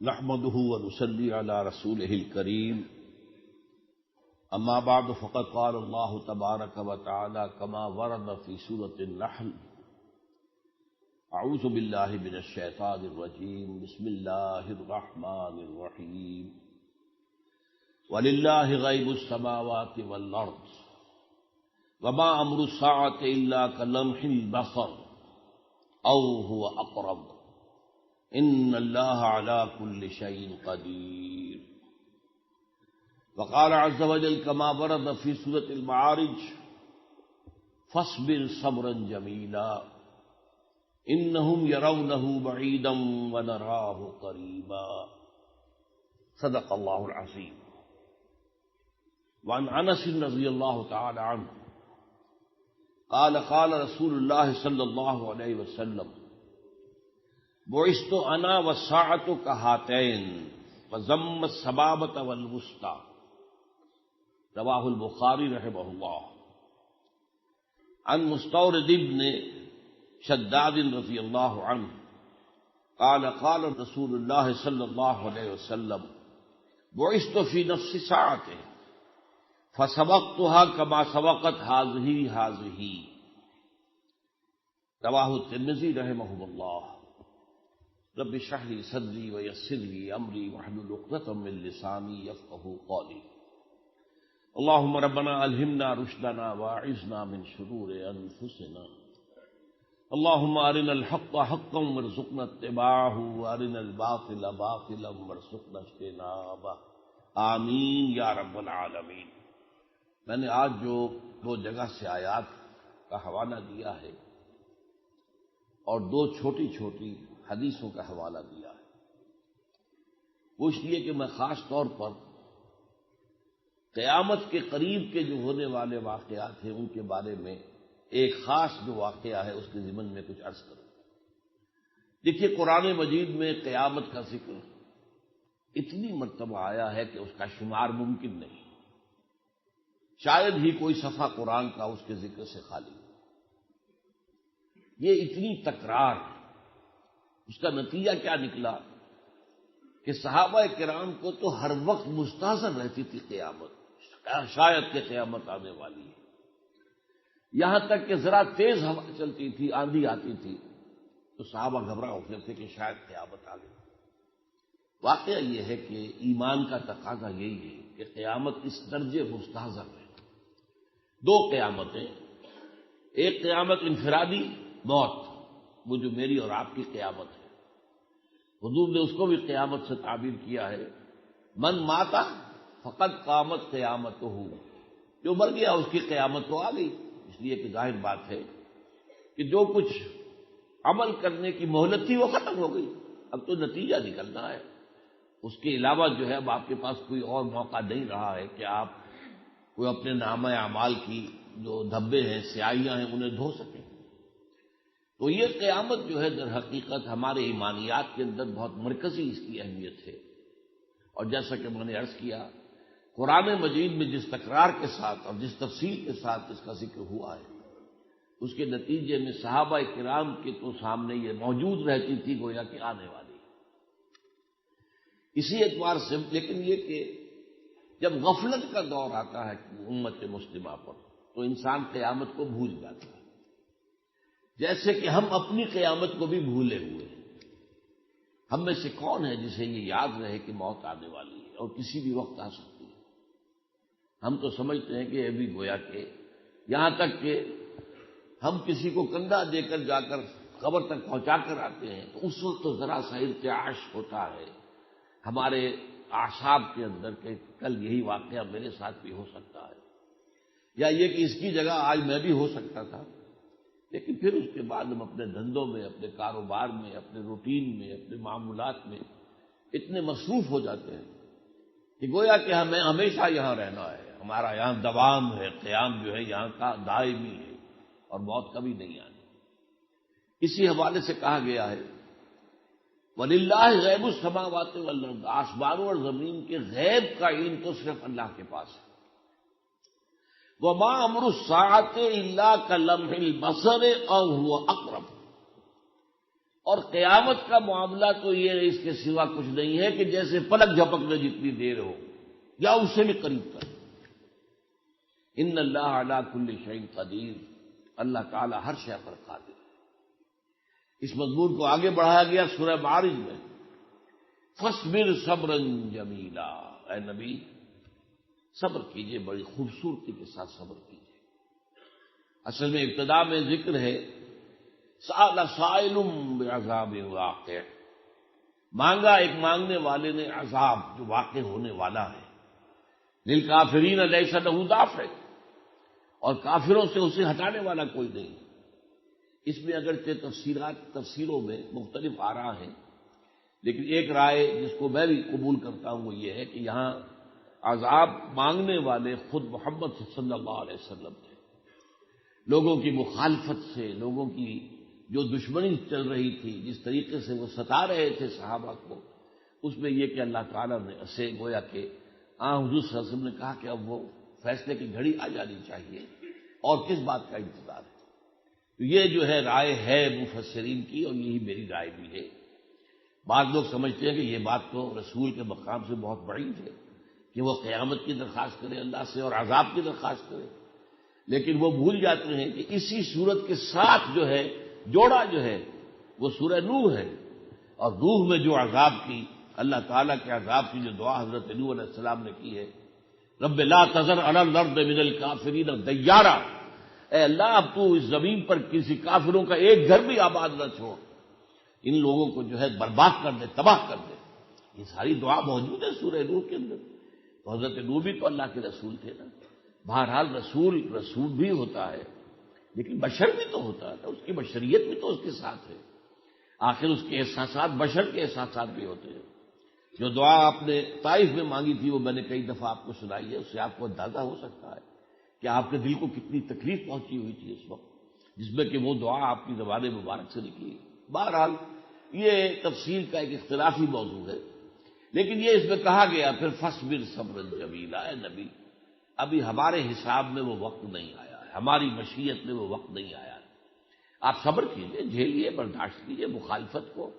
نحمده ونصلي على رسوله الكريم اما بعد فقد قال الله تبارك وتعالى كما ورد في سورة النحل اعوذ بالله من الشيطان الرجيم بسم الله الرحمن الرحيم ولله غيب السماوات والارض وما امر الساعة الا كلمح البصر او هو اقرب ان اللہ علی کل شیء قدیر وقال عز وجل كما ورد في سورة المعارج فاصبر صبرا جمیلا انہم یرونہ بعیدا ونراہ قریبا صدق اللہ العظیم. وعن انس رضی اللہ تعالی عنہ قال قال رسول اللہ صلی اللہ علیہ وسلم بعثت انا والساعة كهاتين وذم السبابة والوسطى رواه البخاری رحمہ اللہ. عن مستورد بن شداد رضی اللہ عنہ قال قال رسول اللہ صلی اللہ علیہ وسلم بعثت في نفس ساعته فسبقتها كما سبقت هذه رواه الترمذی رحمہ اللہ. رب اشرح لي صدري ويسر لي امري واحلل عقدة من لساني يفقهوا قولي. اللهم ربنا الهمنا رشدنا واعذنا من شرور انفسنا. اللهم ارنا الحق حقا وارزقنا اتباعه وارنا الباطل باطلا وارزقنا اجتنابه. آمین یا رب العالمین. میں نے آج جو دو جگہ سے آیات کا حوالہ دیا ہے اور دو چھوٹی چھوٹی حدیثوں کا حوالہ دیا ہے، وہ اس لیے کہ میں خاص طور پر قیامت کے قریب کے جو ہونے والے واقعات ہیں ان کے بارے میں ایک خاص جو واقعہ ہے اس کے ضمن میں کچھ عرض کروں. دیکھیے، قرآن مجید میں قیامت کا ذکر اتنی مرتبہ آیا ہے کہ اس کا شمار ممکن نہیں، شاید ہی کوئی صفحہ قرآن کا اس کے ذکر سے خالی. یہ اتنی تکرار، اس کا نتیجہ کیا نکلا کہ صحابہ کرام کو تو ہر وقت مستحضر رہتی تھی قیامت، شاید کہ قیامت آنے والی ہے. یہاں تک کہ ذرا تیز ہوا چلتی تھی، آندھی آتی تھی تو صحابہ گھبرا اٹھتے تھے کہ شاید قیامت آ گئی. واقعہ یہ ہے کہ ایمان کا تقاضا یہی ہے کہ قیامت اس درجے مستحضر ہے. دو قیامتیں، ایک قیامت انفرادی موت، وہ جو میری اور آپ کی قیامت ہے. حضور نے اس کو بھی قیامت سے تعبیر کیا ہے، من ماتا فقد قامت قیامت ہو، جو مر گیا اس کی قیامت تو آ گئی. اس لیے کہ ظاہر بات ہے کہ جو کچھ عمل کرنے کی مہلت تھی وہ ختم ہو گئی، اب تو نتیجہ نکلنا ہے. اس کے علاوہ جو ہے اب آپ کے پاس کوئی اور موقع نہیں رہا ہے کہ آپ کوئی اپنے نامہ اعمال کی جو دھبے ہیں، سیاہیاں ہیں، انہیں دھو سکیں. تو یہ قیامت جو ہے در حقیقت ہمارے ایمانیات کے اندر بہت مرکزی اس کی اہمیت ہے. اور جیسا کہ میں نے عرض کیا، قرآن مجید میں جس تکرار کے ساتھ اور جس تفصیل کے ساتھ اس کا ذکر ہوا ہے، اس کے نتیجے میں صحابہ کرام کے تو سامنے یہ موجود رہتی تھی گویا کہ آنے والی. اسی اعتبار سے لیکن یہ کہ جب غفلت کا دور آتا ہے امت مسلمہ پر تو انسان قیامت کو بھول جاتا ہے، جیسے کہ ہم اپنی قیامت کو بھی بھولے ہوئے ہیں. ہم میں سے کون ہے جسے یہ یاد رہے کہ موت آنے والی ہے اور کسی بھی وقت آ سکتی ہے؟ ہم تو سمجھتے ہیں کہ ابھی گویا کہ یہاں تک کہ ہم کسی کو کندھا دے کر جا کر قبر تک پہنچا کر آتے ہیں تو اس وقت تو ذرا سا ارتعاش ہوتا ہے ہمارے اعصاب کے اندر کہ کل یہی واقعہ میرے ساتھ بھی ہو سکتا ہے، یا یہ کہ اس کی جگہ آج میں بھی ہو سکتا تھا. لیکن پھر اس کے بعد ہم اپنے دھندوں میں، اپنے کاروبار میں، اپنے روٹین میں، اپنے معمولات میں اتنے مصروف ہو جاتے ہیں کہ گویا کہ ہمیں ہمیشہ یہاں رہنا ہے، ہمارا یہاں دوام ہے، قیام جو ہے یہاں کا دائمی ہے اور موت کبھی نہیں آنی. اسی حوالے سے کہا گیا ہے وَلِلَّهِ غَيْبُ السَّمَاوَاتِ وَالْأَرْضِ، آسمانوں اور زمین کے غیب کا علم تو صرف اللہ کے پاس ہے. وَمَا أَمْرُ السَّاعَةِ إِلَّا كَلَمْحِ الْبَصَرِ أَوْ هُوَ أَقْرَبُ، اور قیامت کا معاملہ تو یہ اس کے سوا کچھ نہیں ہے کہ جیسے پلک جھپکنے جتنی دیر ہو یا اس سے بھی قریب تر۔ ان اللہ علی کل شیء قدیر، اللہ تعالی ہر شے پر قادر ہے۔ اس مضمون کو آگے بڑھایا گیا سورہ معارج میں، فاصبر صبرا جمیلا، اے نبی صبر کیجئے، بڑی خوبصورتی کے ساتھ صبر کیجئے۔ اصل میں ابتدا میں ذکر ہے سأل سائل بعذاب واقع، مانگا ایک مانگنے والے نے عذاب جو واقع ہونے والا ہے، للکافرین لیس لہ دافع، اور کافروں سے اسے ہٹانے والا کوئی نہیں۔ اس میں اگرچہ تفسیروں میں مختلف آراء ہیں، لیکن ایک رائے جس کو میں بھی قبول کرتا ہوں وہ یہ ہے کہ یہاں عذاب مانگنے والے خود محمد صلی اللہ علیہ وسلم تھے۔ لوگوں کی مخالفت سے، لوگوں کی جو دشمنی چل رہی تھی، جس طریقے سے وہ ستا رہے تھے صحابہ کو، اس میں یہ کہ اللہ تعالیٰ نے اسے گویا کہ حضور صلی اللہ علیہ وسلم نے کہا کہ اب وہ فیصلے کی گھڑی آ جانی چاہیے، اور کس بات کا انتظار ہے۔ تو یہ جو ہے رائے ہے مفسرین کی، اور یہی میری رائے بھی ہے۔ بعض لوگ سمجھتے ہیں کہ یہ بات تو رسول کے مقام سے بہت بعید ہے کہ وہ قیامت کی درخواست کرے اللہ سے اور عذاب کی درخواست کرے، لیکن وہ بھول جاتے ہیں کہ اسی صورت کے ساتھ جو ہے جوڑا جو ہے وہ سورہ نوح ہے، اور نوح میں جو عذاب کی اللہ تعالیٰ کے عذاب کی جو دعا حضرت نوح علیہ السلام نے کی ہے، رب لا تذر علی الارض من الکافرین دیارا، اے اللہ اب تو اس زمین پر کسی کافروں کا ایک گھر بھی آباد نہ چھوڑ، ان لوگوں کو جو ہے برباد کر دے، تباہ کر دے۔ یہ ساری دعا موجود ہے سورہ نوح کے اندر۔ تو حضرت نوح بھی تو اللہ کے رسول تھے نا۔ بہرحال رسول بھی ہوتا ہے، لیکن بشر بھی تو ہوتا ہے، اس کی بشریت بھی تو اس کے ساتھ ہے۔ آخر اس کے احساسات بشر کے احساسات بھی ہوتے ہیں۔ جو دعا آپ نے طائف میں مانگی تھی وہ میں نے کئی دفعہ آپ کو سنائی ہے، اس سے آپ کو اندازہ ہو سکتا ہے کہ آپ کے دل کو کتنی تکلیف پہنچی ہوئی تھی اس وقت، جس میں کہ وہ دعا آپ کی زبان مبارک سے نکلی۔ بہرحال یہ تفسیر کا ایک اختلافی موضوع ہے، لیکن یہ اس میں کہا گیا پھر فاصبر صبرا جمیلا، اے نبی ابھی ہمارے حساب میں وہ وقت نہیں آیا ہے، ہماری مشیت میں وہ وقت نہیں آیا ہے، آپ صبر کیجئے، جھیلیے، برداشت کیجئے مخالفت کو،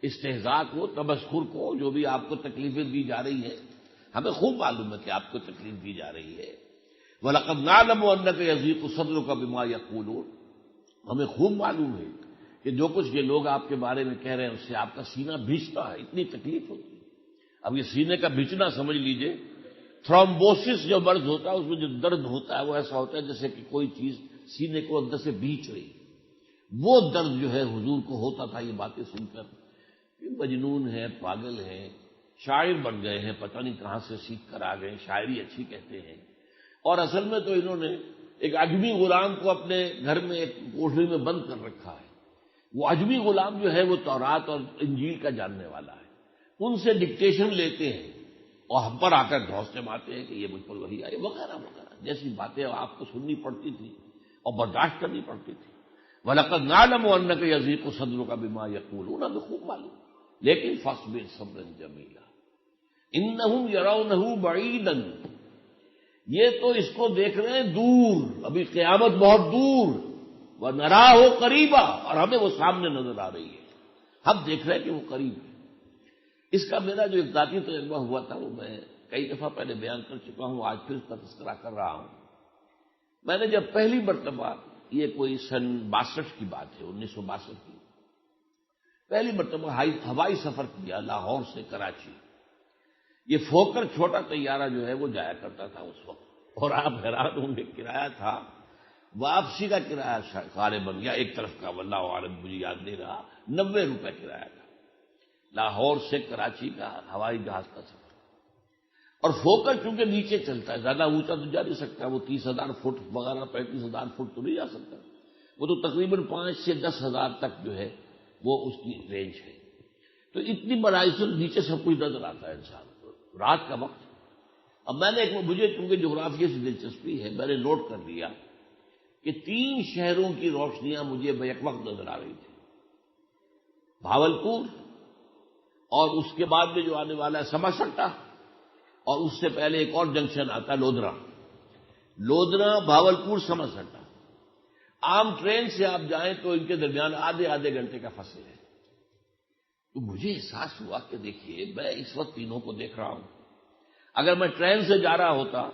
استہزاء کو، تمسخر کو، جو بھی آپ کو تکلیفیں دی جا رہی ہیں، ہمیں خوب معلوم ہے کہ آپ کو تکلیف دی جا رہی ہے۔ وَلَقَدْ نَعْلَمُ أَنَّكَ يَضِيقُ صَدْرُكَ بِمَا يَقُولُونَ، ہمیں خوب معلوم ہے کہ جو کچھ یہ لوگ آپ کے بارے میں کہہ رہے ہیں اس سے آپ کا سینہ بھیجتا ہے، اتنی تکلیف ہوتی ہے۔ اب یہ سینے کا بھیجنا سمجھ لیجئے، تھرومبوسس جو مرض ہوتا ہے اس میں جو درد ہوتا ہے وہ ایسا ہوتا ہے جیسے کہ کوئی چیز سینے کو اندر سے بھیج رہی، وہ درد جو ہے حضور کو ہوتا تھا یہ باتیں سن کر۔ مجنون ہے، پاگل ہے، شاعر بن گئے ہیں، پتہ نہیں کہاں سے سیکھ کر آ گئے، شاعری اچھی کہتے ہیں، اور اصل میں تو انہوں نے ایک عجمی غلام کو اپنے گھر میں ایک کوٹھری میں بند کر رکھا ہے۔ وہ عجمی غلام جو ہے وہ تورات اور انجیل کا جاننے والا ہے، ان سے ڈکٹیشن لیتے ہیں اور ہم پر آ کر دھوسے مارتے ہیں کہ یہ مجھ پر وہی آئے وغیرہ وغیرہ جیسی باتیں آپ کو سننی پڑتی تھی اور برداشت کرنی پڑتی تھی۔ وَلَقَدْ نَعْلَمُ أَنَّكَ يَضِيقُ صَدْرُكَ بِمَا يَقُولُونَ، ہمیں خوب معلوم، لیکن فاصبر صبرا جمیلا انہم یرونہ بعیدا، یہ تو اس کو دیکھ رہے ہیں دور، ابھی قیامت بہت دور، وَنَرَاهُ قَرِيبًا، اور ہمیں وہ سامنے نظر آ رہی ہے، ہم دیکھ رہے ہیں کہ وہ قریب ہے۔ اس کا میرا جو ایک ذاتی تجربہ ہوا تھا وہ میں کئی دفعہ پہلے بیان کر چکا ہوں، آج پھر اس کا تذکرہ کر رہا ہوں۔ میں نے جب پہلی مرتبہ، یہ کوئی سن 62 کی بات ہے، 1962 کی، پہلی مرتبہ ہوائی سفر کیا لاہور سے کراچی، یہ فوکر چھوٹا طیارہ جو ہے وہ جایا کرتا تھا اس وقت، اور آپ حیران ہوں گے کرایہ تھا، واپسی کا کرایہ غالباً یا ایک طرف کا واللہ عالم مجھے یاد نہیں رہا، 90 روپے کرایہ تھا، لاہور سے کراچی کا ہوائی جہاز کا سفر۔ اور فوکر چونکہ نیچے چلتا ہے، زیادہ اونچا تو جا نہیں سکتا، وہ 30,000 فٹ وغیرہ 35,000 فٹ تو نہیں جا سکتا، وہ تو تقریباً 5 سے 10,000 تک جو ہے وہ اس کی رینج ہے۔ تو اتنی بڑائی سے نیچے سب کچھ نظر آتا ہے انسان کو، رات کا وقت۔ اب میں نے مجھے چونکہ جغرافیہ سے دلچسپی ہے، میں نے نوٹ کر لیا کہ 3 شہروں کی روشنیاں مجھے بیک وقت نظر آ رہی تھی، بھاولپور، اور اس کے بعد میں جو آنے والا ہے سماسٹا، اور اس سے پہلے ایک اور جنکشن آتا ہے لودھرا بھاولپور سماسٹا۔ عام ٹرین سے آپ جائیں تو ان کے درمیان آدھے گھنٹے کا فاصلہ ہے، تو مجھے احساس ہوا کہ دیکھیے میں اس وقت تینوں کو دیکھ رہا ہوں. اگر میں ٹرین سے جا رہا ہوتا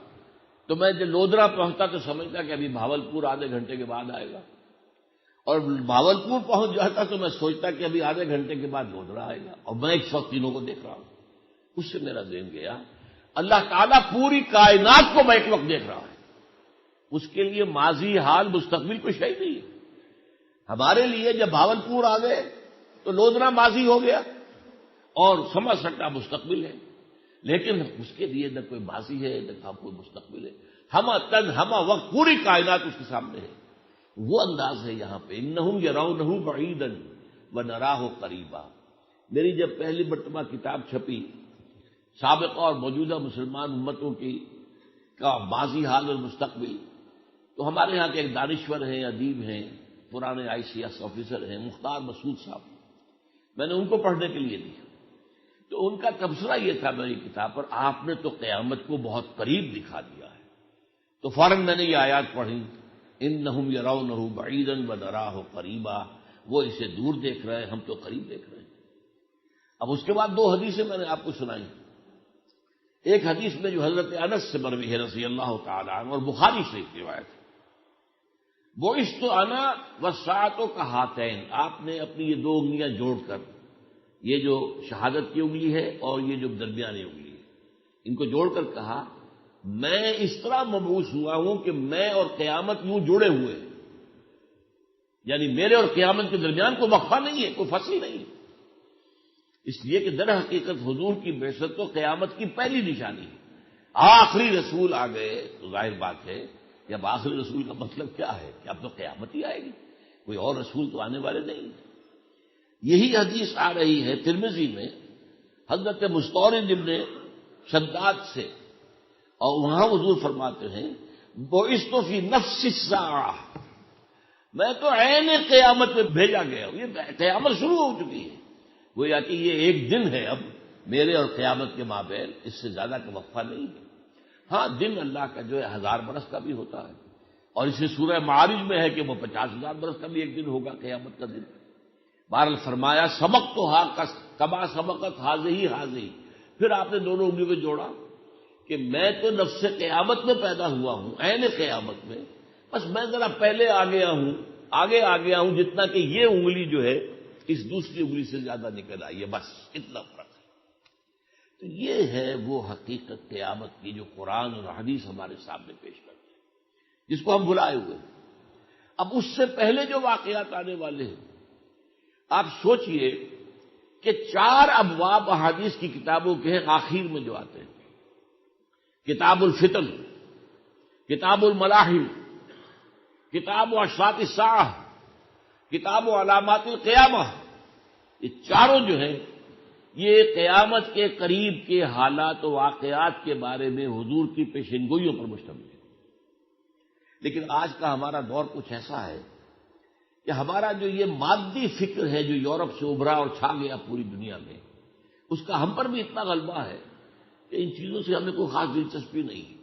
تو میں جب لودھرا پہنچتا تو سمجھتا کہ ابھی بھاولپور آدھے گھنٹے کے بعد آئے گا، اور بھاولپور پہنچ جاتا تو میں سوچتا کہ ابھی آدھے گھنٹے کے بعد لودھرا آئے گا، اور میں اس وقت تینوں کو دیکھ رہا ہوں. اس سے میرا ذہن گیا اللہ تعالیٰ پوری کائنات کو بیک وقت دیکھ رہا ہے. اس کے لیے ماضی، حال، مستقبل کوئی شے نہیں ہے. ہمارے لیے جب بھاولپور آ گئے تو لودھرا ماضی ہو گیا اور سما سٹا مستقبل ہے، لیکن اس کے لیے نہ کوئی ماضی ہے نہ کوئی مستقبل ہے. ہما تن ہما وقت پوری کائنات اس کے سامنے ہے. وہ انداز ہے یہاں پہ انہم یرونہ بعیدا ونراہ قریبا. میری جب پہلی مرتبہ کتاب چھپی سابقہ اور موجودہ مسلمان امتوں کی کا ماضی، حال اور مستقبل، تو ہمارے ہاں کے ایک دانشور ہیں، ادیب ہیں، پرانے آئی سی ایس آفیسر ہیں، مختار مسعود صاحب، میں نے ان کو پڑھنے کے لیے دی. تو ان کا تبصرہ یہ تھا میری کتاب پر، آپ نے تو قیامت کو بہت قریب دکھا دیا ہے. تو فوراً میں نے یہ آیات پڑھی انہم یرونہ بعیدا ونراہ قریبا. وہ اسے دور دیکھ رہے ہیں، ہم تو قریب دیکھ رہے ہیں. اب اس کے بعد دو حدیثیں میں نے آپ کو سنائی. ایک حدیث میں جو حضرت انس سے مروی ہے رضی اللہ تعالی عنہ اور بخاری سے روایت ہے، بعثت انا والساعۃ کہاتین. آپ نے اپنی یہ دو انگلیاں جوڑ کر، یہ جو شہادت کی انگلی ہے اور یہ جو درمیانی انگلی ہے، ان کو جوڑ کر کہا میں اس طرح مبعوث ہوا ہوں کہ میں اور قیامت یوں جڑے ہوئے ہیں، یعنی میرے اور قیامت کے درمیان کوئی وقفہ نہیں ہے، کوئی فصل نہیں ہے. اس لیے کہ در حقیقت حضور کی بعثت تو قیامت کی پہلی نشانی ہے. آخری رسول آ گئے تو ظاہر بات ہے کہ اب آخری رسول کا مطلب کیا ہے کہ اب تو قیامت ہی آئے گی، کوئی اور رسول تو آنے والے نہیں. یہی حدیث آ رہی ہے ترمذی میں حضرت مستورد ابن شداد سے، اور وہاں حضور فرماتے ہیں بعثت فی نفس الساعہ، میں تو عین قیامت میں بھیجا گیا ہوں. یہ قیامت شروع ہو چکی ہے، گویا کہ یہ ایک دن ہے اب میرے اور قیامت کے مابین، اس سے زیادہ کا وقفہ نہیں ہے. ہاں دن اللہ کا جو ہے 1000 برس کا بھی ہوتا ہے، اور اسی سورہ معارج میں ہے کہ وہ 50,000 برس کا بھی ایک دن ہوگا قیامت کا دن. بہرحال فرمایا سبق تو کما سبقت حاضی حاضی. پھر آپ نے دونوں انگلیوں کو جوڑا کہ میں تو نفس قیامت میں پیدا ہوا ہوں، عین قیامت میں، بس میں ذرا پہلے آ گیا ہوں جتنا کہ یہ انگلی جو ہے اس دوسری انگلی سے زیادہ نکل آئی ہے، بس اتنا فرق ہے. تو یہ ہے وہ حقیقت قیامت کی جو قرآن اور حدیث ہمارے سامنے پیش کرتے ہیں، جس کو ہم بھلائے ہوئے ہیں. اب اس سے پہلے جو واقعات آنے والے ہیں، آپ سوچئے کہ 4 ابواب احادیث کی کتابوں کے آخر میں جو آتے ہیں، کتاب الفتن، کتاب الملاحم، کتاب اشراط الساعہ، کتاب علامات القیامہ، یہ چاروں جو ہیں یہ قیامت کے قریب کے حالات و واقعات کے بارے میں حضور کی پیشنگوئیوں پر مشتمل ہے. لیکن آج کا ہمارا دور کچھ ایسا ہے کہ ہمارا جو یہ مادی فکر ہے جو یورپ سے ابھرا اور چھا گیا پوری دنیا میں، اس کا ہم پر بھی اتنا غلبہ ہے کہ ان چیزوں سے ہمیں کوئی خاص دلچسپی نہیں.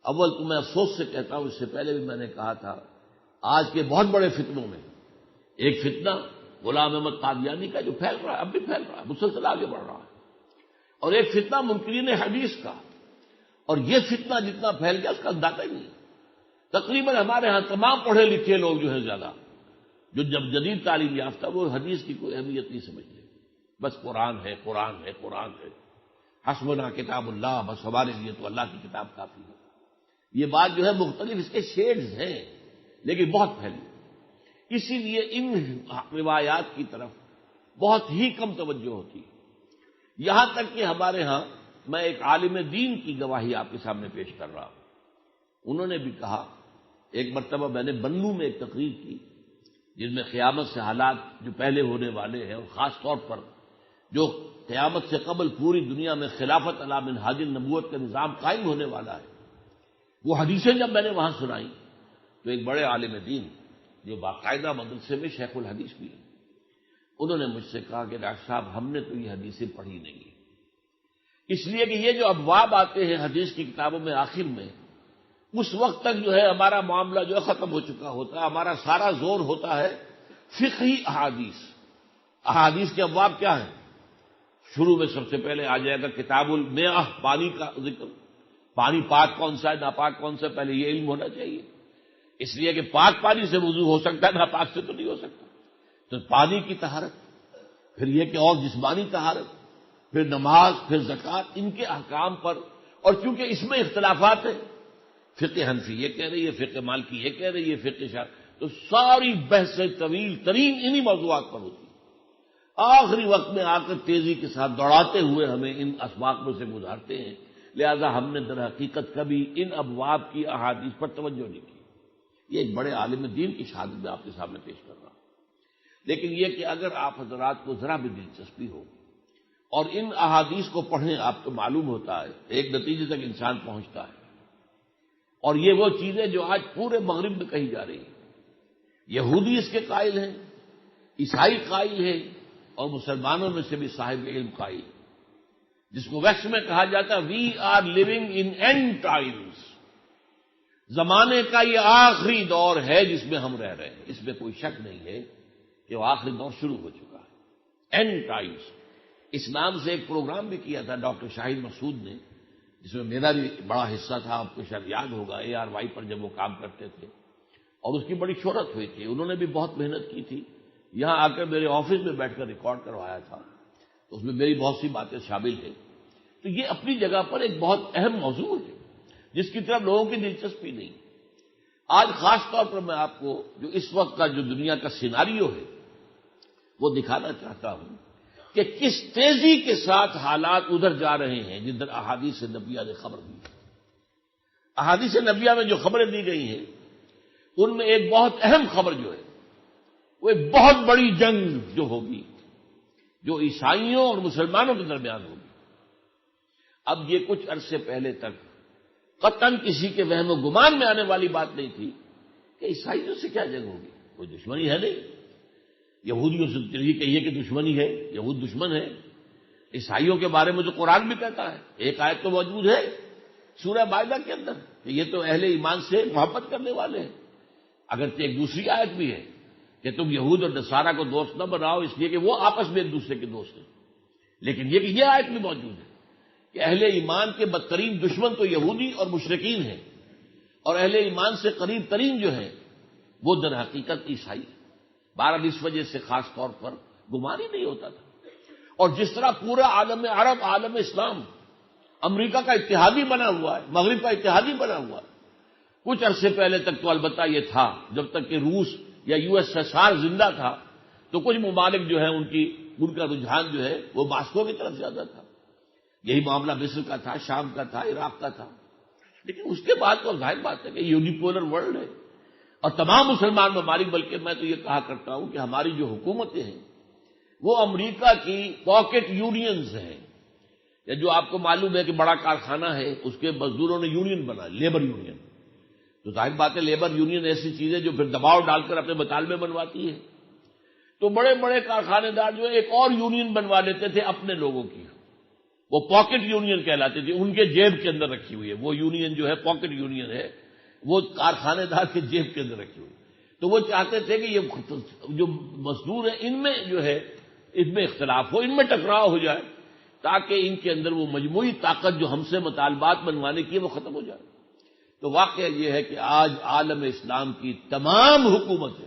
اول تو میں افسوس سے کہتا ہوں، اس سے پہلے بھی میں نے کہا تھا، آج کے بہت بڑے فتنوں میں ایک فتنہ غلام احمد قادیانی کا جو پھیل رہا ہے، اب بھی پھیل رہا ہے، مسلسل آگے بڑھ رہا ہے، اور ایک فتنہ منکرین حدیث کا. اور یہ فتنہ جتنا پھیل گیا اس کا اندازہ ہی نہیں. تقریباً ہمارے ہاں تمام پڑھے لکھے لوگ جو ہیں زیادہ، جو جب جدید تعلیم یافتہ، وہ حدیث کی کوئی اہمیت نہیں سمجھتے. بس قرآن ہے، قرآن ہے، قرآن ہے، حسبنا کتاب اللہ، بس ہمارے لیے تو اللہ کی کتاب کافی ہے. یہ بات جو ہے مختلف اس کے شیڈز ہیں لیکن بہت پھیلی. اسی لیے ان روایات کی طرف بہت ہی کم توجہ ہوتی ہے. یہاں تک کہ ہمارے ہاں، میں ایک عالم دین کی گواہی آپ کے سامنے پیش کر رہا ہوں. انہوں نے بھی کہا، ایک مرتبہ میں نے بنو میں ایک تقریر کی جس میں قیامت سے حالات جو پہلے ہونے والے ہیں، اور خاص طور پر جو قیامت سے قبل پوری دنیا میں خلافت علی منہاج النبوت کا نظام قائم ہونے والا ہے، وہ حدیثیں جب میں نے وہاں سنائی تو ایک بڑے عالم دین جو باقاعدہ مدرسے میں شیخ الحدیث بھی ہیں، انہوں نے مجھ سے کہا کہ ڈاکٹر صاحب ہم نے تو یہ حدیثیں پڑھی نہیں ہیں، اس لیے کہ یہ جو ابواب آتے ہیں حدیث کی کتابوں میں آخر میں، اس وقت تک جو ہے ہمارا معاملہ جو ہے ختم ہو چکا ہوتا ہے. ہمارا سارا زور ہوتا ہے فقہی احادیث، احادیث کے ابواب کیا ہیں؟ شروع میں سب سے پہلے آ جائے گا کتاب المیہ، پانی کا ذکر، پانی پاک کون سا ہے ناپاک کون سا ہے، پہلے یہ علم ہونا چاہیے، اس لیے کہ پاک پانی سے وضو ہو سکتا ہے، ناپاک سے تو نہیں ہو سکتا۔ تو پانی کی طہارت، پھر یہ کہ اور جسمانی طہارت، پھر نماز، پھر زکوٰۃ، ان کے احکام پر، اور چونکہ اس میں اختلافات ہیں، فقہ حنفی یہ کہہ رہی ہے، فقہ مالکی یہ کہہ رہی ہے، فقہ شافعی، تو ساری بحثیں طویل ترین انہی موضوعات پر ہوتی ہیں۔ آخری وقت میں آ کر تیزی کے ساتھ دوڑاتے ہوئے ہمیں ان اسباق میں سے گزارتے ہیں، لہذا ہم نے در حقیقت کبھی ان ابواب کی احادیث پر توجہ نہیں کی۔ یہ ایک بڑے عالم دین کی شہادت میں آپ کے سامنے پیش کر رہا ہوں۔ لیکن یہ کہ اگر آپ حضرات کو ذرا بھی دلچسپی ہو اور ان احادیث کو پڑھیں، آپ کو معلوم ہوتا ہے ایک نتیجے تک انسان پہنچتا ہے، اور یہ وہ چیزیں جو آج پورے مغرب میں کہی جا رہی ہیں، یہودی اس کے قائل ہیں، عیسائی قائل ہیں، اور مسلمانوں میں سے بھی صاحب علم قائل، جس کو ویسٹ میں کہا جاتا ہے we are living in end times, زمانے کا یہ آخری دور ہے جس میں ہم رہ رہے ہیں، اس میں کوئی شک نہیں ہے کہ وہ آخری دور شروع ہو چکا ہے، اینڈ ٹائمز۔ اس نام سے ایک پروگرام بھی کیا تھا ڈاکٹر شاہد مسعود نے، جس میں میرا بھی بڑا حصہ تھا، آپ کو شاید یاد ہوگا، ARY پر جب وہ کام کرتے تھے، اور اس کی بڑی شہرت ہوئی تھی، انہوں نے بھی بہت محنت کی تھی، یہاں آ کر میرے آفس میں بیٹھ کر ریکارڈ کروایا تھا، تو اس میں میری بہت سی باتیں شامل ہیں۔ تو یہ اپنی جگہ پر ایک بہت اہم موضوع ہے جس کی طرف لوگوں کی دلچسپی نہیں۔ آج خاص طور پر میں آپ کو جو اس وقت کا جو دنیا کا سیناریو ہے وہ دکھانا چاہتا ہوں کہ کس تیزی کے ساتھ حالات ادھر جا رہے ہیں جدھر احادیث نبویہ نے خبر دی۔ احادیث نبویہ میں جو خبریں دی گئی ہیں ان میں ایک بہت اہم خبر جو ہے وہ ایک بہت بڑی جنگ جو ہوگی، جو عیسائیوں اور مسلمانوں کے درمیان ہوگی۔ اب یہ کچھ عرصے پہلے تک قطعاً کسی کے وہم و گمان میں آنے والی بات نہیں تھی کہ عیسائیوں سے کیا جنگ ہوگی، کوئی دشمنی ہے نہیں، یہودیوں سے یہ کہیے کہ دشمنی ہے، یہود دشمن ہے، عیسائیوں کے بارے میں جو قرآن بھی کہتا ہے، ایک آیت تو موجود ہے سورہ مائدہ کے اندر کہ یہ تو اہل ایمان سے محبت کرنے والے ہیں، اگرچہ ایک دوسری آیت بھی ہے کہ تم یہود اور نصارہ کو دوست نہ بناؤ اس لیے کہ وہ آپس میں ایک دوسرے کے دوست ہیں، لیکن یہ کہ یہ آیت بھی موجود ہے کہ اہل ایمان کے بدترین دشمن تو یہودی اور مشرکین ہیں، اور اہل ایمان سے قریب ترین جو ہیں وہ در حقیقت عیسائی۔ بہرحال اس وجہ سے خاص طور پر گمان ہی نہیں ہوتا تھا، اور جس طرح پورا عالم عرب، عالم اسلام امریکہ کا اتحادی بنا ہوا ہے، مغرب کا اتحادی بنا ہوا ہے، کچھ عرصے پہلے تک تو البتہ یہ تھا جب تک کہ روس یا USSR زندہ تھا تو کچھ ممالک جو ہیں ان کا رجحان جو ہے وہ ماسکو کی طرف زیادہ تھا، یہی معاملہ مصر کا تھا، شام کا تھا، عراق کا تھا، لیکن اس کے بعد تو ظاہر بات ہے کہ یونیپولر ورلڈ ہے، اور تمام مسلمان ممالک، بلکہ میں تو یہ کہا کرتا ہوں کہ ہماری جو حکومتیں ہیں وہ امریکہ کی پاکٹ یونینز ہیں، یا جو آپ کو معلوم ہے کہ بڑا کارخانہ ہے اس کے مزدوروں نے یونین بنا، لیبر یونین، تو ظاہر بات ہے لیبر یونین ایسی چیز ہے جو پھر دباؤ ڈال کر اپنے مطالبے بنواتی ہے، تو بڑے بڑے کارخانے دار جو ایک اور یونین بنوا لیتے تھے اپنے لوگوں کی، وہ پاکٹ یونین کہلاتی تھی، ان کے جیب کے اندر رکھی ہوئی ہے وہ یونین جو ہے، پاکٹ یونین ہے، وہ کارخانے دار کے جیب کے اندر رکھی ہوئی، تو وہ چاہتے تھے کہ یہ جو مزدور ہیں ان میں جو ہے ان میں اختلاف ہو، ان میں ٹکراؤ ہو جائے، تاکہ ان کے اندر وہ مجموعی طاقت جو ہم سے مطالبات بنوانے کی ہے وہ ختم ہو جائے۔ تو واقعہ یہ ہے کہ آج عالم اسلام کی تمام حکومتیں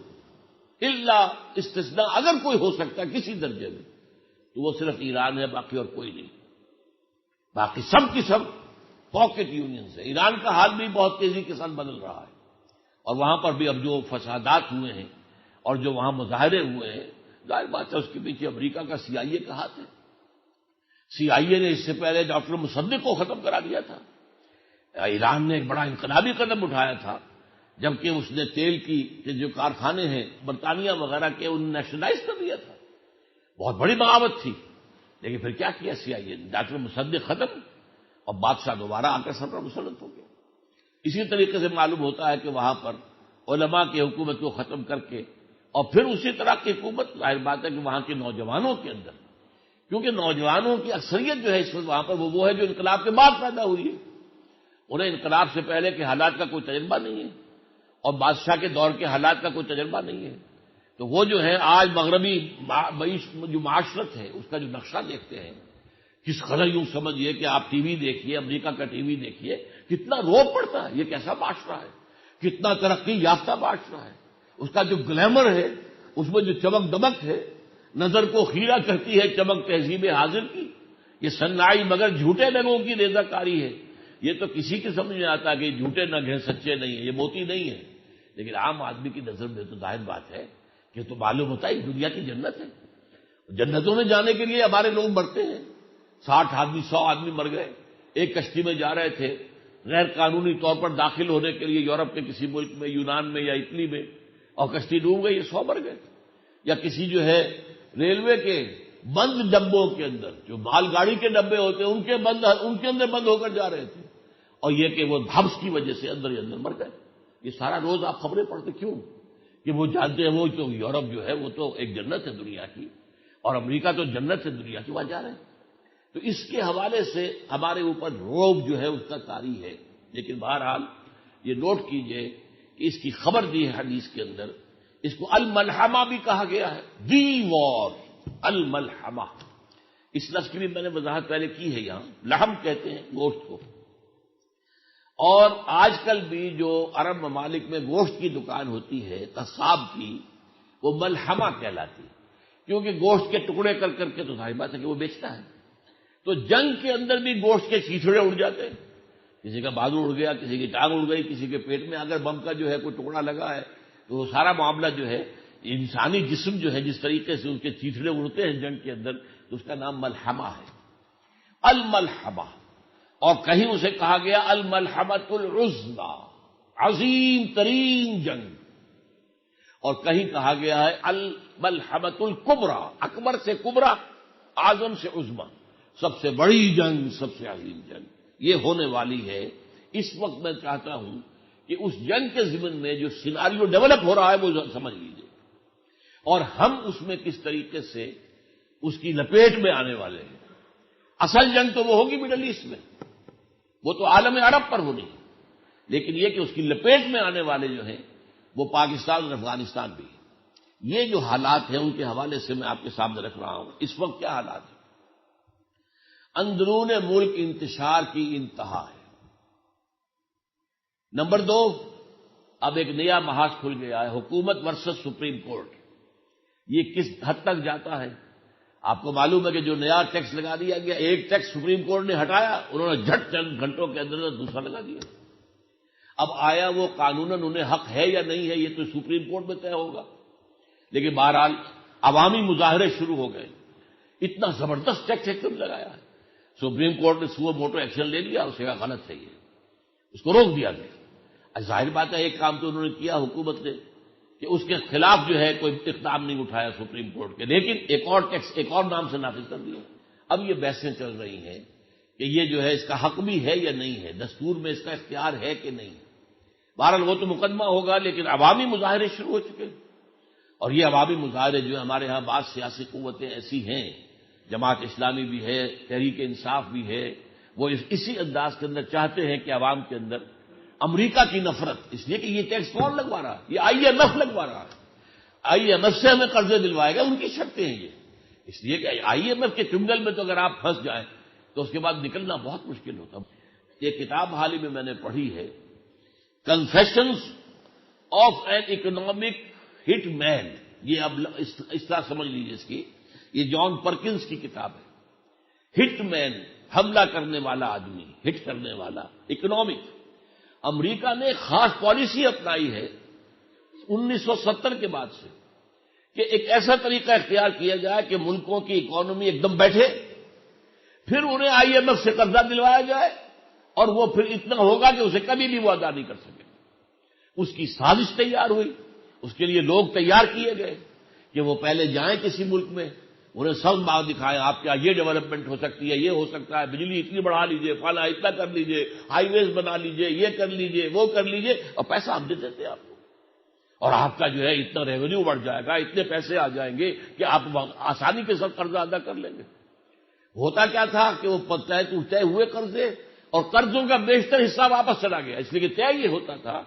الا استثناء اگر کوئی ہو سکتا ہے کسی درجے میں تو وہ صرف ایران ہے، باقی اور کوئی نہیں، باقی سب کی سب پاکٹ یونینز ہے۔ ایران کا حال بھی بہت تیزی کے ساتھ بدل رہا ہے، اور وہاں پر بھی اب جو فسادات ہوئے ہیں اور جو وہاں مظاہرے ہوئے ہیں، ظاہر بات ہے اس کے پیچھے امریکہ کا CIA کا ہاتھ ہے۔ CIA نے اس سے پہلے ڈاکٹر مصدق کو ختم کرا دیا تھا، ایران نے ایک بڑا انقلابی قدم اٹھایا تھا جبکہ اس نے تیل کے جو کارخانے ہیں برطانیہ وغیرہ کے ان نیشنلائز کر دیا تھا، بہت بڑی بغاوت تھی، لیکن پھر کیا کیا CIA نے، ڈاکٹر مصدق ختم اور بادشاہ دوبارہ آ کر سر پر مسلط ہو گیا۔ اسی طریقے سے معلوم ہوتا ہے کہ وہاں پر علماء کی حکومت کو ختم کر کے اور پھر اسی طرح کی حکومت، ظاہر بات ہے کہ وہاں کے نوجوانوں کے اندر، کیونکہ نوجوانوں کی اکثریت جو ہے اس وقت وہاں پر وہ ہے جو انقلاب کے بعد پیدا ہوئی ہے، انہیں انقلاب سے پہلے کے حالات کا کوئی تجربہ نہیں ہے اور بادشاہ کے دور کے حالات کا کوئی تجربہ نہیں ہے۔ تو وہ جو ہے آج مغربی جو معاشرت ہے اس کا جو نقشہ دیکھتے ہیں، کس قدر یوں سمجھیے کہ آپ ٹی وی دیکھیے، امریکہ کا ٹی وی دیکھیے، کتنا روب پڑتا ہے، یہ کیسا معاشرہ ہے، کتنا ترقی یافتہ معاشرہ ہے، اس کا جو گلیمر ہے، اس میں جو چمک دمک ہے، نظر کو خیرہ کرتی ہے چمک تہذیب حاضر کی، یہ صنائی مگر جھوٹے نگوں کی ریزہ کاری ہے۔ یہ تو کسی کی سمجھ میں آتا کہ جھوٹے نگ ہیں، سچے نہیں ہیں، یہ موتی نہیں ہے، لیکن عام آدمی کی نظر میں تو ظاہر بات ہے کہ تو معلوم ہوتا ہے دنیا کی جنت ہے۔ جنتوں میں جانے کے لیے ہمارے لوگ مرتے ہیں، 60 آدمی 100 آدمی مر گئے، ایک کشتی میں جا رہے تھے غیر قانونی طور پر داخل ہونے کے لیے یورپ کے کسی ملک میں، یونان میں یا اٹلی میں، اور کشتی ڈوب گئی، 100 مر گئے۔ یا کسی جو ہے ریلوے کے بند ڈبوں کے اندر، جو مال گاڑی کے ڈبے ہوتے ہیں ان کے اندر بند ہو کر جا رہے تھے، اور یہ کہ وہ دھبس کی وجہ سے اندر ہی اندر مر گئے۔ یہ سارا روز آپ خبریں پڑھتے کیوں؟ کہ وہ جانتے ہیں وہ تو یورپ جو ہے وہ تو ایک جنت ہے دنیا کی، اور امریکہ تو جنت ہے دنیا کی، وہاں جا رہے ہیں۔ تو اس کے حوالے سے ہمارے اوپر روب جو ہے اس کا طاری ہے۔ لیکن بہرحال یہ نوٹ کیجئے کہ اس کی خبر دی ہے حدیث کے اندر، اس کو الملحمہ بھی کہا گیا ہے، دی وار، الملحمہ۔ اس لفظ کی بھی میں نے وضاحت پہلے کی ہے، یہاں لحم کہتے ہیں گوشت کو، اور آج کل بھی جو عرب ممالک میں گوشت کی دکان ہوتی ہے قصاب کی، وہ ملحمہ کہلاتی ہے، کیونکہ گوشت کے ٹکڑے کر کر کے تو ظاہر بات ہے کہ وہ بیچتا ہے۔ تو جنگ کے اندر بھی گوشت کے چیتھڑے اڑ جاتے ہیں، کسی کا بازو اڑ گیا، کسی کی ٹانگ اڑ گئی، کسی کے پیٹ میں اگر بم کا جو ہے کوئی ٹکڑا لگا ہے، تو وہ سارا معاملہ جو ہے انسانی جسم جو ہے جس طریقے سے اس کے چیتھڑے اڑتے ہیں جنگ کے اندر، تو اس کا نام ملحمہ ہے، الملحمہ۔ اور کہیں اسے کہا گیا الملحمۃ العظمی، عظیم ترین جنگ، اور کہیں کہا گیا ہے الملحمۃ الکبریٰ، اکبر سے کبریٰ، اعظم سے عظمی، سب سے بڑی جنگ، سب سے عظیم جنگ یہ ہونے والی ہے۔ اس وقت میں چاہتا ہوں کہ اس جنگ کے ضمن میں جو سیناریو ڈیولپ ہو رہا ہے وہ سمجھ لیجیے، اور ہم اس میں کس طریقے سے اس کی لپیٹ میں آنے والے ہیں۔ اصل جنگ تو وہ ہوگی مڈل ایسٹ میں، وہ تو عالم عرب پر ہونی ہے، لیکن یہ کہ اس کی لپیٹ میں آنے والے جو ہیں وہ پاکستان اور افغانستان بھی ہیں۔ یہ جو حالات ہیں ان کے حوالے سے میں آپ کے سامنے رکھ رہا ہوں۔ اس وقت کیا حالات ہیں؟ اندرون ملک انتشار کی انتہا ہے۔ نمبر 2، اب ایک نیا محاذ کھل گیا ہے، حکومت ورسس سپریم کورٹ۔ یہ کس حد تک جاتا ہے؟ آپ کو معلوم ہے کہ جو نیا ٹیکس لگا دیا گیا، ایک ٹیکس سپریم کورٹ نے ہٹایا، انہوں نے جھٹ چند گھنٹوں کے اندر دوسرا لگا دیا۔ اب آیا وہ قانوناً انہیں حق ہے یا نہیں ہے یہ تو سپریم کورٹ میں طے ہوگا، لیکن بہرحال عوامی مظاہرے شروع ہو گئے، اتنا زبردست ٹیکس ایکشن لگایا ہے۔ سپریم کورٹ نے سو موٹو ایکشن لے لیا، اسے کہا غلط ہے، یہ اس کو روک دیا گیا۔ ظاہر بات ہے ایک کام تو انہوں نے کیا حکومت نے کہ اس کے خلاف جو ہے کوئی اقدام نہیں اٹھایا سپریم کورٹ کے، لیکن ایک اور ٹیکس ایک اور نام سے نافذ کر دیا۔ اب یہ بحثیں چل رہی ہیں کہ یہ جو ہے اس کا حق بھی ہے یا نہیں ہے، دستور میں اس کا اختیار ہے کہ نہیں۔ بہرحال وہ تو مقدمہ ہوگا، لیکن عوامی مظاہرے شروع ہو چکے، اور یہ عوامی مظاہرے جو ہمارے ہاں بعض سیاسی قوتیں ایسی ہیں، جماعت اسلامی بھی ہے، تحریک انصاف بھی ہے، وہ اسی انداز کے اندر چاہتے ہیں کہ عوام کے اندر امریکہ کی نفرت، اس لیے کہ یہ ٹیکس کون لگوا رہا ہے؟ یہ آئی ایم ایف لگوا رہا ہے، آئی ایم ایف سے ہمیں قرضے دلوائے گا، ان کی شرطیں ہیں یہ، اس لیے کہ آئی ایم ایف کے چنگل میں تو اگر آپ پھنس جائیں تو اس کے بعد نکلنا بہت مشکل ہوتا۔ یہ کتاب حال ہی میں نے پڑھی ہے، confessions of an economic hit مین، یہ اب اس طرح سمجھ لیجیے اس کی، یہ جان پرکنز کی کتاب ہے، ہٹ مین، حملہ کرنے والا آدمی، ہٹ کرنے والا، اکنامک۔ امریکہ نے ایک خاص پالیسی اپنائی ہے 1970 کے بعد سے کہ ایک ایسا طریقہ اختیار کیا جائے کہ ملکوں کی اکانومی ایک دم بیٹھے، پھر انہیں آئی ایم ایف سے قرضہ دلوایا جائے، اور وہ پھر اتنا ہوگا کہ اسے کبھی بھی وہ ادا نہیں کر سکے۔ اس کی سازش تیار ہوئی، اس کے لیے لوگ تیار کیے گئے کہ وہ پہلے جائیں کسی ملک میں، انہیں سب بات دکھائیں، آپ کیا یہ ڈیولپمنٹ ہو سکتی ہے، یہ ہو سکتا ہے، بجلی اتنی بڑھا لیجئے، فلاں اتنا کر لیجئے، ہائی ویز بنا لیجئے، یہ کر لیجئے، وہ کر لیجئے، اور پیسہ ہم دے دیتے ہیں آپ کو، اور آپ کا جو ہے اتنا ریونیو بڑھ جائے گا، اتنے پیسے آ جائیں گے کہ آپ آسانی کے ساتھ قرضہ ادا کر لیں گے۔ ہوتا کیا تھا کہ وہ طے ہوئے قرضے اور قرضوں کا بیشتر حصہ واپس چلا گیا، اس لیے کہ طے یہ ہوتا تھا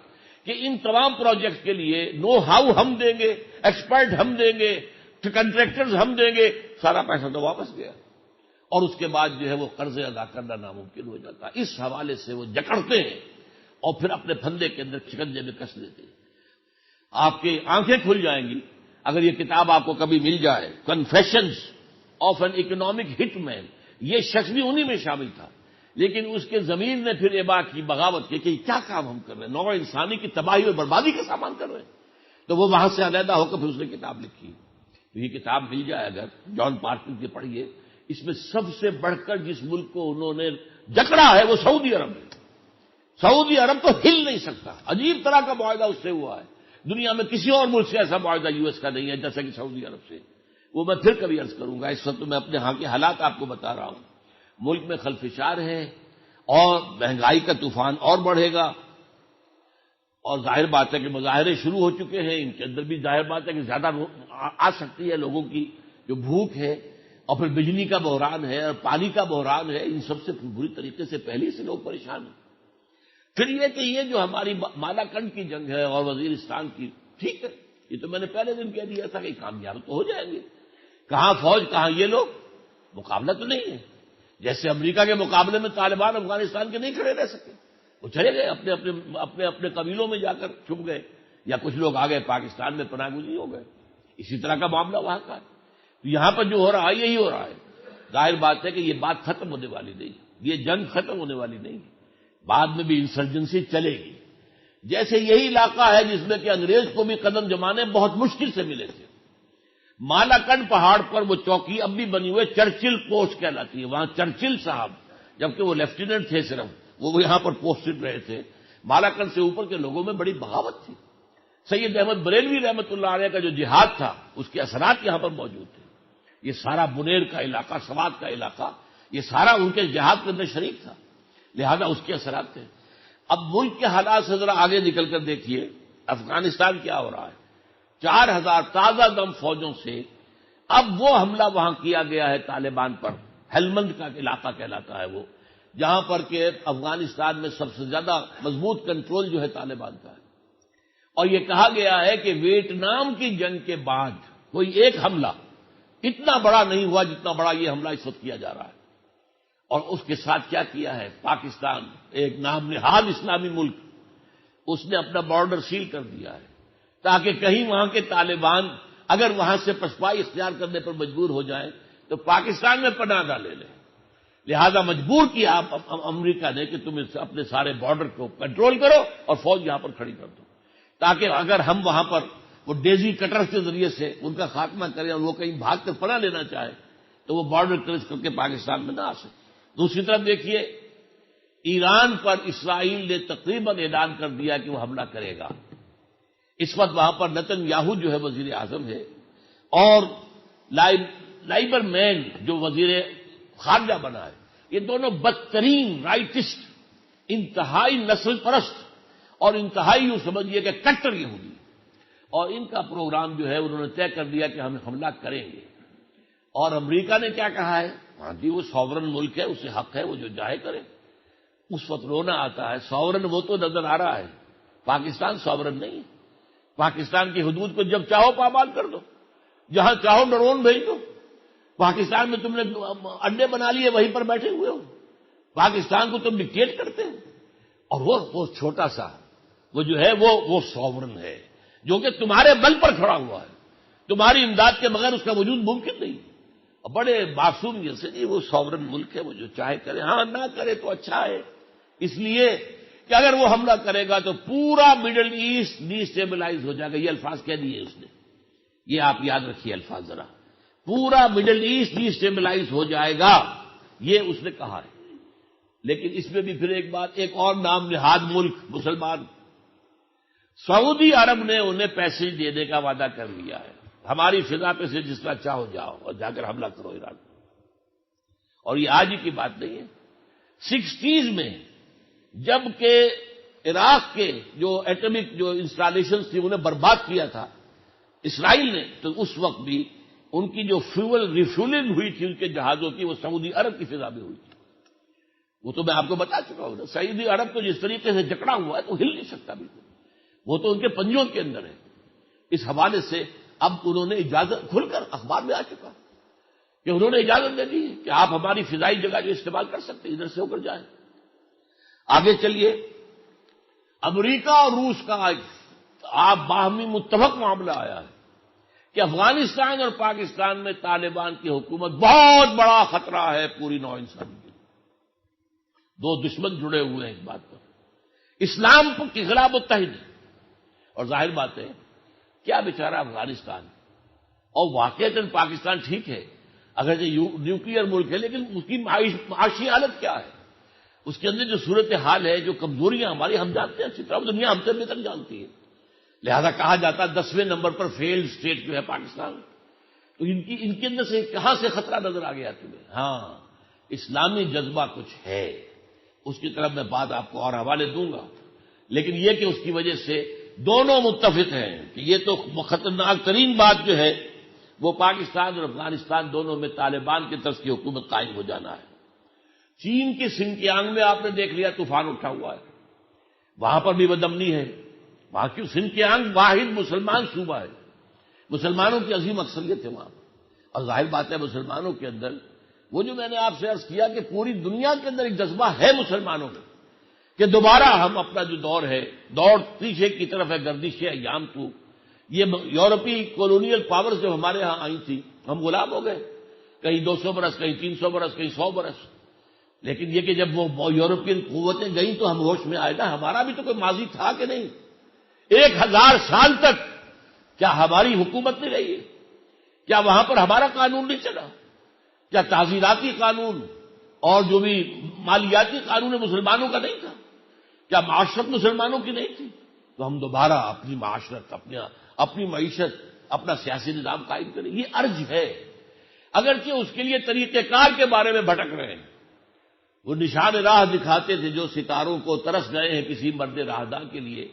کہ ان تمام پروجیکٹ کے لیے نو ہاؤ ہم دیں گے، ایکسپرٹ ہم دیں گے، کنٹریکٹرز ہم دیں گے، سارا پیسہ تو واپس گیا، اور اس کے بعد جو ہے وہ قرضے ادا کرنا ناممکن ہو جاتا ہے۔ اس حوالے سے وہ جکڑتے ہیں اور پھر اپنے پھندے کے اندر شکنجے میں کس لیتے ہیں۔ آپ کی آنکھیں کھل جائیں گی اگر یہ کتاب آپ کو کبھی مل جائے، confessions of an economic hit مین، یہ شخص بھی انہی میں شامل تھا، لیکن اس کے ضمیر نے پھر ابا کی، بغاوت کی کہ یہ کیا کام ہم کر رہے ہیں، نوع انسانی کی تباہی اور بربادی کا سامان کر رہے ہیں۔ تو وہ وہاں سے علیحدہ ہو کر پھر اس نے کتاب لکھی۔ تو یہ کتاب مل جائے اگر جان پارکر کی پڑھیے، اس میں سب سے بڑھ کر جس ملک کو انہوں نے جکڑا ہے وہ سعودی عرب ہے۔ سعودی عرب تو ہل نہیں سکتا، عجیب طرح کا معاہدہ اس سے ہوا ہے، دنیا میں کسی اور ملک سے ایسا معاہدہ یو ایس کا نہیں ہے جیسا کہ سعودی عرب سے۔ وہ میں پھر کبھی عرض کروں گا، اس وقت میں اپنے ہاں کے حالات آپ کو بتا رہا ہوں۔ ملک میں خلفشار ہے اور مہنگائی کا طوفان اور بڑھے گا، اور ظاہر بات ہے کہ مظاہرے شروع ہو چکے ہیں، ان کے اندر بھی ظاہر بات ہے کہ زیادہ آ سکتی ہے لوگوں کی جو بھوک ہے، اور پھر بجلی کا بحران ہے اور پانی کا بحران ہے، ان سب سے بری طریقے سے پہلے سے لوگ پریشان ہیں۔ پھر یہ کہ یہ جو ہماری مالاکنڈ کی جنگ ہے اور وزیرستان کی، ٹھیک ہے، یہ تو میں نے پہلے دن کہہ دیا تھا کہ کامیاب تو ہو جائیں گے، کہاں فوج کہاں یہ لوگ، مقابلہ تو نہیں ہے۔ جیسے امریکہ کے مقابلے میں طالبان افغانستان کے نہیں کھڑے رہ سکے، وہ چلے گئے اپنے قبیلوں میں جا کر چھپ گئے، یا کچھ لوگ آ گئے پاکستان میں پناہ گزین ہو گئے۔ اسی طرح کا معاملہ وہاں کا ہے۔ تو یہاں پر جو ہو رہا ہے یہی ہو رہا ہے۔ ظاہر بات ہے کہ یہ بات ختم ہونے والی نہیں، یہ جنگ ختم ہونے والی نہیں، بعد میں بھی انسرجنسی چلے گی۔ جیسے یہی علاقہ ہے جس میں کہ انگریز کو بھی قدم جمانے بہت مشکل سے ملے تھے، مالاکنڈ پہاڑ پر وہ چوکی اب بھی بنی ہوئی چرچل پوسٹ کہلاتی ہے، وہاں چرچل صاحب جبکہ وہ لیفٹیننٹ تھے صرف، وہ یہاں پر پوسٹڈ رہے تھے۔ مالاکنڈ سے اوپر کے لوگوں میں بڑی بغاوت تھی۔ سید احمد بریلوی رحمۃ اللہ علیہ کا جو جہاد تھا اس کے اثرات یہاں پر موجود تھے۔ یہ سارا منیر کا علاقہ، سوات کا علاقہ، یہ سارا ان کے جہاد کے اندر شریک تھا، لہذا اس کے اثرات تھے۔ اب ملک کے حالات سے ذرا آگے نکل کر دیکھیے افغانستان کیا ہو رہا ہے۔ 4000 تازہ دم فوجوں سے اب وہ حملہ وہاں کیا گیا ہے طالبان پر، ہیلمند کا علاقہ کہلاتا ہے وہ، جہاں پر کہ افغانستان میں سب سے زیادہ مضبوط کنٹرول جو ہے طالبان کا ہے۔ اور یہ کہا گیا ہے کہ ویٹنام کی جنگ کے بعد کوئی ایک حملہ اتنا بڑا نہیں ہوا جتنا بڑا یہ حملہ اس وقت کیا جا رہا ہے۔ اور اس کے ساتھ کیا کیا ہے پاکستان، ایک نام نہاد اسلامی ملک، اس نے اپنا بارڈر سیل کر دیا ہے تاکہ کہیں وہاں کے طالبان اگر وہاں سے پسپائی اختیار کرنے پر مجبور ہو جائیں تو پاکستان میں پناہ نہ لے لیں۔ لہذا مجبور کیا امریکہ نے کہ تم اپنے سارے بارڈر کو کنٹرول کرو اور فوج یہاں پر کھڑی کر دو، تاکہ اگر ہم وہاں پر وہ ڈیزی کٹر کے ذریعے سے ان کا خاتمہ کریں اور وہ کہیں بھاگ کر پناہ لینا چاہے تو وہ بارڈر کراس کر کے پاکستان میں نہ آ سکے۔ دوسری طرف دیکھیے ایران پر اسرائیل نے تقریباً اعلان کر دیا کہ وہ حملہ کرے گا۔ اس وقت وہاں پر نتن یاہو جو ہے وزیر اعظم ہے، اور لائبر مین جو وزیر خارجہ بنا ہے، یہ دونوں بدترین رائٹسٹ، انتہائی نسل پرست اور انتہائی یوں سمجھیے کہ کٹر یہودی، اور ان کا پروگرام جو ہے انہوں نے طے کر دیا کہ ہم حملہ کریں گے۔ اور امریکہ نے کیا کہا ہے، ہاں جی وہ ساورن ملک ہے، اسے حق ہے وہ جو چاہے کرے۔ اس وقت رونا آتا ہے، ساورن وہ تو نظر آ رہا ہے، پاکستان ساورن نہیں ہے۔ پاکستان کی حدود کو جب چاہو پامال کر دو، جہاں چاہو ڈرون بھیج دو۔ پاکستان میں تم نے اڈے بنا لیے، وہیں پر بیٹھے ہوئے ہو، پاکستان کو تم ڈکٹیٹ کرتے ہو۔ اور وہ چھوٹا سا وہ جو ہے وہ ساورن ہے جو کہ تمہارے بل پر کھڑا ہوا ہے، تمہاری امداد کے بغیر اس کا وجود ممکن نہیں۔ اور بڑے معصومیت سے جی وہ ساورن ملک ہے وہ جو چاہے کرے، ہاں نہ کرے تو اچھا ہے، اس لیے کہ اگر وہ حملہ کرے گا تو پورا مڈل ایسٹ ڈی اسٹیبلائز ہو جائے گا۔ یہ الفاظ کہہ دیے اس نے، یہ آپ یاد رکھیے الفاظ ذرا، پورا مڈل ایسٹ ڈی اسٹیبلائز ہو جائے گا، یہ اس نے کہا ہے۔ لیکن اس میں بھی پھر ایک بات، ایک اور نام نہاد ملک مسلمان، سعودی عرب نے انہیں پیسے دینے کا وعدہ کر لیا ہے، ہماری فضا پہ سے جس طرح چاہو جاؤ اور جا کر حملہ کرو ایران۔ اور یہ آج ہی کی بات نہیں ہے، 60s میں جب کہ عراق کے جو ایٹمک جو انسٹالیشنز تھی انہیں برباد کیا تھا اسرائیل نے، تو اس وقت بھی ان کی جو فیول ریفیولنگ ہوئی تھی ان کے جہازوں کی، وہ سعودی عرب کی فضا میں ہوئی تھی۔ وہ تو میں آپ کو بتا چکا ہوں، سعودی عرب کو جس طریقے سے جکڑا ہوا ہے تو ہل نہیں سکتا بالکل۔ وہ تو ان کے پنجوں کے اندر ہے۔ اس حوالے سے اب انہوں نے اجازت کھل کر اخبار میں آ چکا کہ انہوں نے اجازت دے دی کہ آپ ہماری فضائی جگہ جو استعمال کر سکتے ہیں، ادھر سے ہو کر جائیں۔ آگے چلیے، امریکہ اور روس کا آپ باہمی متفق معاملہ آیا ہے کہ افغانستان اور پاکستان میں طالبان کی حکومت بہت بڑا خطرہ ہے پوری نوع انسانی کے لیے۔ دو دشمن جڑے ہوئے ہیں اس بات پر، اسلام کے خلاف متحد ہے۔ اور ظاہر بات ہے، کیا بیچارہ افغانستان اور واقعتاً پاکستان ٹھیک ہے، اگر یہ نیوکلیئر ملک ہے، لیکن اس کی معاشی حالت کیا ہے، اس کے اندر جو صورتحال ہے، جو کمزوریاں ہماری، ہم جانتے ہیں اچھی طرح، دنیا ہم سے بہتر جانتی ہے۔ لہذا کہا جاتا ہے 10ویں نمبر پر فیلڈ اسٹیٹ جو ہے پاکستان، تو ان کے اندر سے کہاں سے خطرہ نظر آ گیا تمہیں؟ ہاں، اسلامی جذبہ کچھ ہے، اس کی طرف میں بات آپ کو اور حوالے دوں گا، لیکن یہ کہ اس کی وجہ سے دونوں متفق ہیں کہ یہ تو خطرناک ترین بات جو ہے وہ پاکستان اور افغانستان دونوں میں طالبان کی طرف کی حکومت قائم ہو جانا ہے۔ چین کے سنکیانگ میں آپ نے دیکھ لیا طوفان اٹھا ہوا ہے، وہاں پر بھی بدامنی ہے۔ وہاں کیوں؟ سنکیانگ واحد مسلمان صوبہ ہے، مسلمانوں کی عظیم اکثریت ہے وہاں پر، اور ظاہر بات ہے مسلمانوں کے اندر وہ جو میں نے آپ سے عرض کیا کہ پوری دنیا کے اندر ایک جذبہ ہے مسلمانوں میں کہ دوبارہ ہم اپنا جو دور ہے، دوڑ پیچھے کی طرف ہے، گردش ایام تو یہ یورپی کولونیل پاورز جو ہمارے ہاں آئی تھی، ہم غلام ہو گئے، کہیں 200 برس، کہیں 300 برس، کہیں 100 برس، لیکن یہ کہ جب وہ یورپین قوتیں گئیں تو ہم ہوش میں آئے نا، ہمارا بھی تو کوئی ماضی تھا کہ نہیں؟ 1000 سال تک کیا ہماری حکومت نہیں رہی ہے؟ کیا وہاں پر ہمارا قانون نہیں چلا؟ کیا تعزیراتی قانون اور جو بھی مالیاتی قانون مسلمانوں کا نہیں تھا؟ کیا معاشرت مسلمانوں کی نہیں تھی؟ تو ہم دوبارہ اپنی معاشرت، اپنی معیشت، اپنا سیاسی نظام قائم کریں، یہ عرض ہے۔ اگرچہ اس کے لیے طریقہ کار کے بارے میں بھٹک رہے ہیں، وہ نشان راہ دکھاتے تھے جو ستاروں کو ترس گئے ہیں کسی مرد راہدار کے لیے،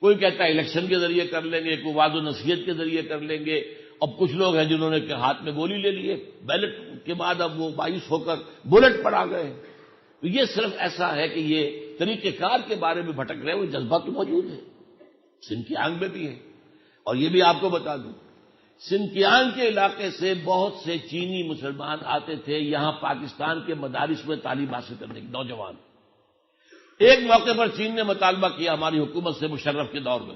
کوئی کہتا ہے الیکشن کے ذریعے کر لیں گے، کوئی وعد و نصیحت کے ذریعے کر لیں گے، اب کچھ لوگ ہیں جنہوں نے ہاتھ میں گولی لے لیے، بیلٹ کے بعد اب وہ مایوس ہو کر بلٹ پر آ گئے۔ تو یہ صرف ایسا ہے کہ یہ طریقہ کار کے بارے میں بھٹک رہے ہیں، وہ جذبہ تو موجود ہے، سنکیانگ میں بھی ہے۔ اور یہ بھی آپ کو بتا دوں، سنکیانگ کے علاقے سے بہت سے چینی مسلمان آتے تھے یہاں پاکستان کے مدارس میں تعلیم حاصل کرنے کے، نوجوان۔ ایک موقع پر چین نے مطالبہ کیا ہماری حکومت سے مشرف کے دور میں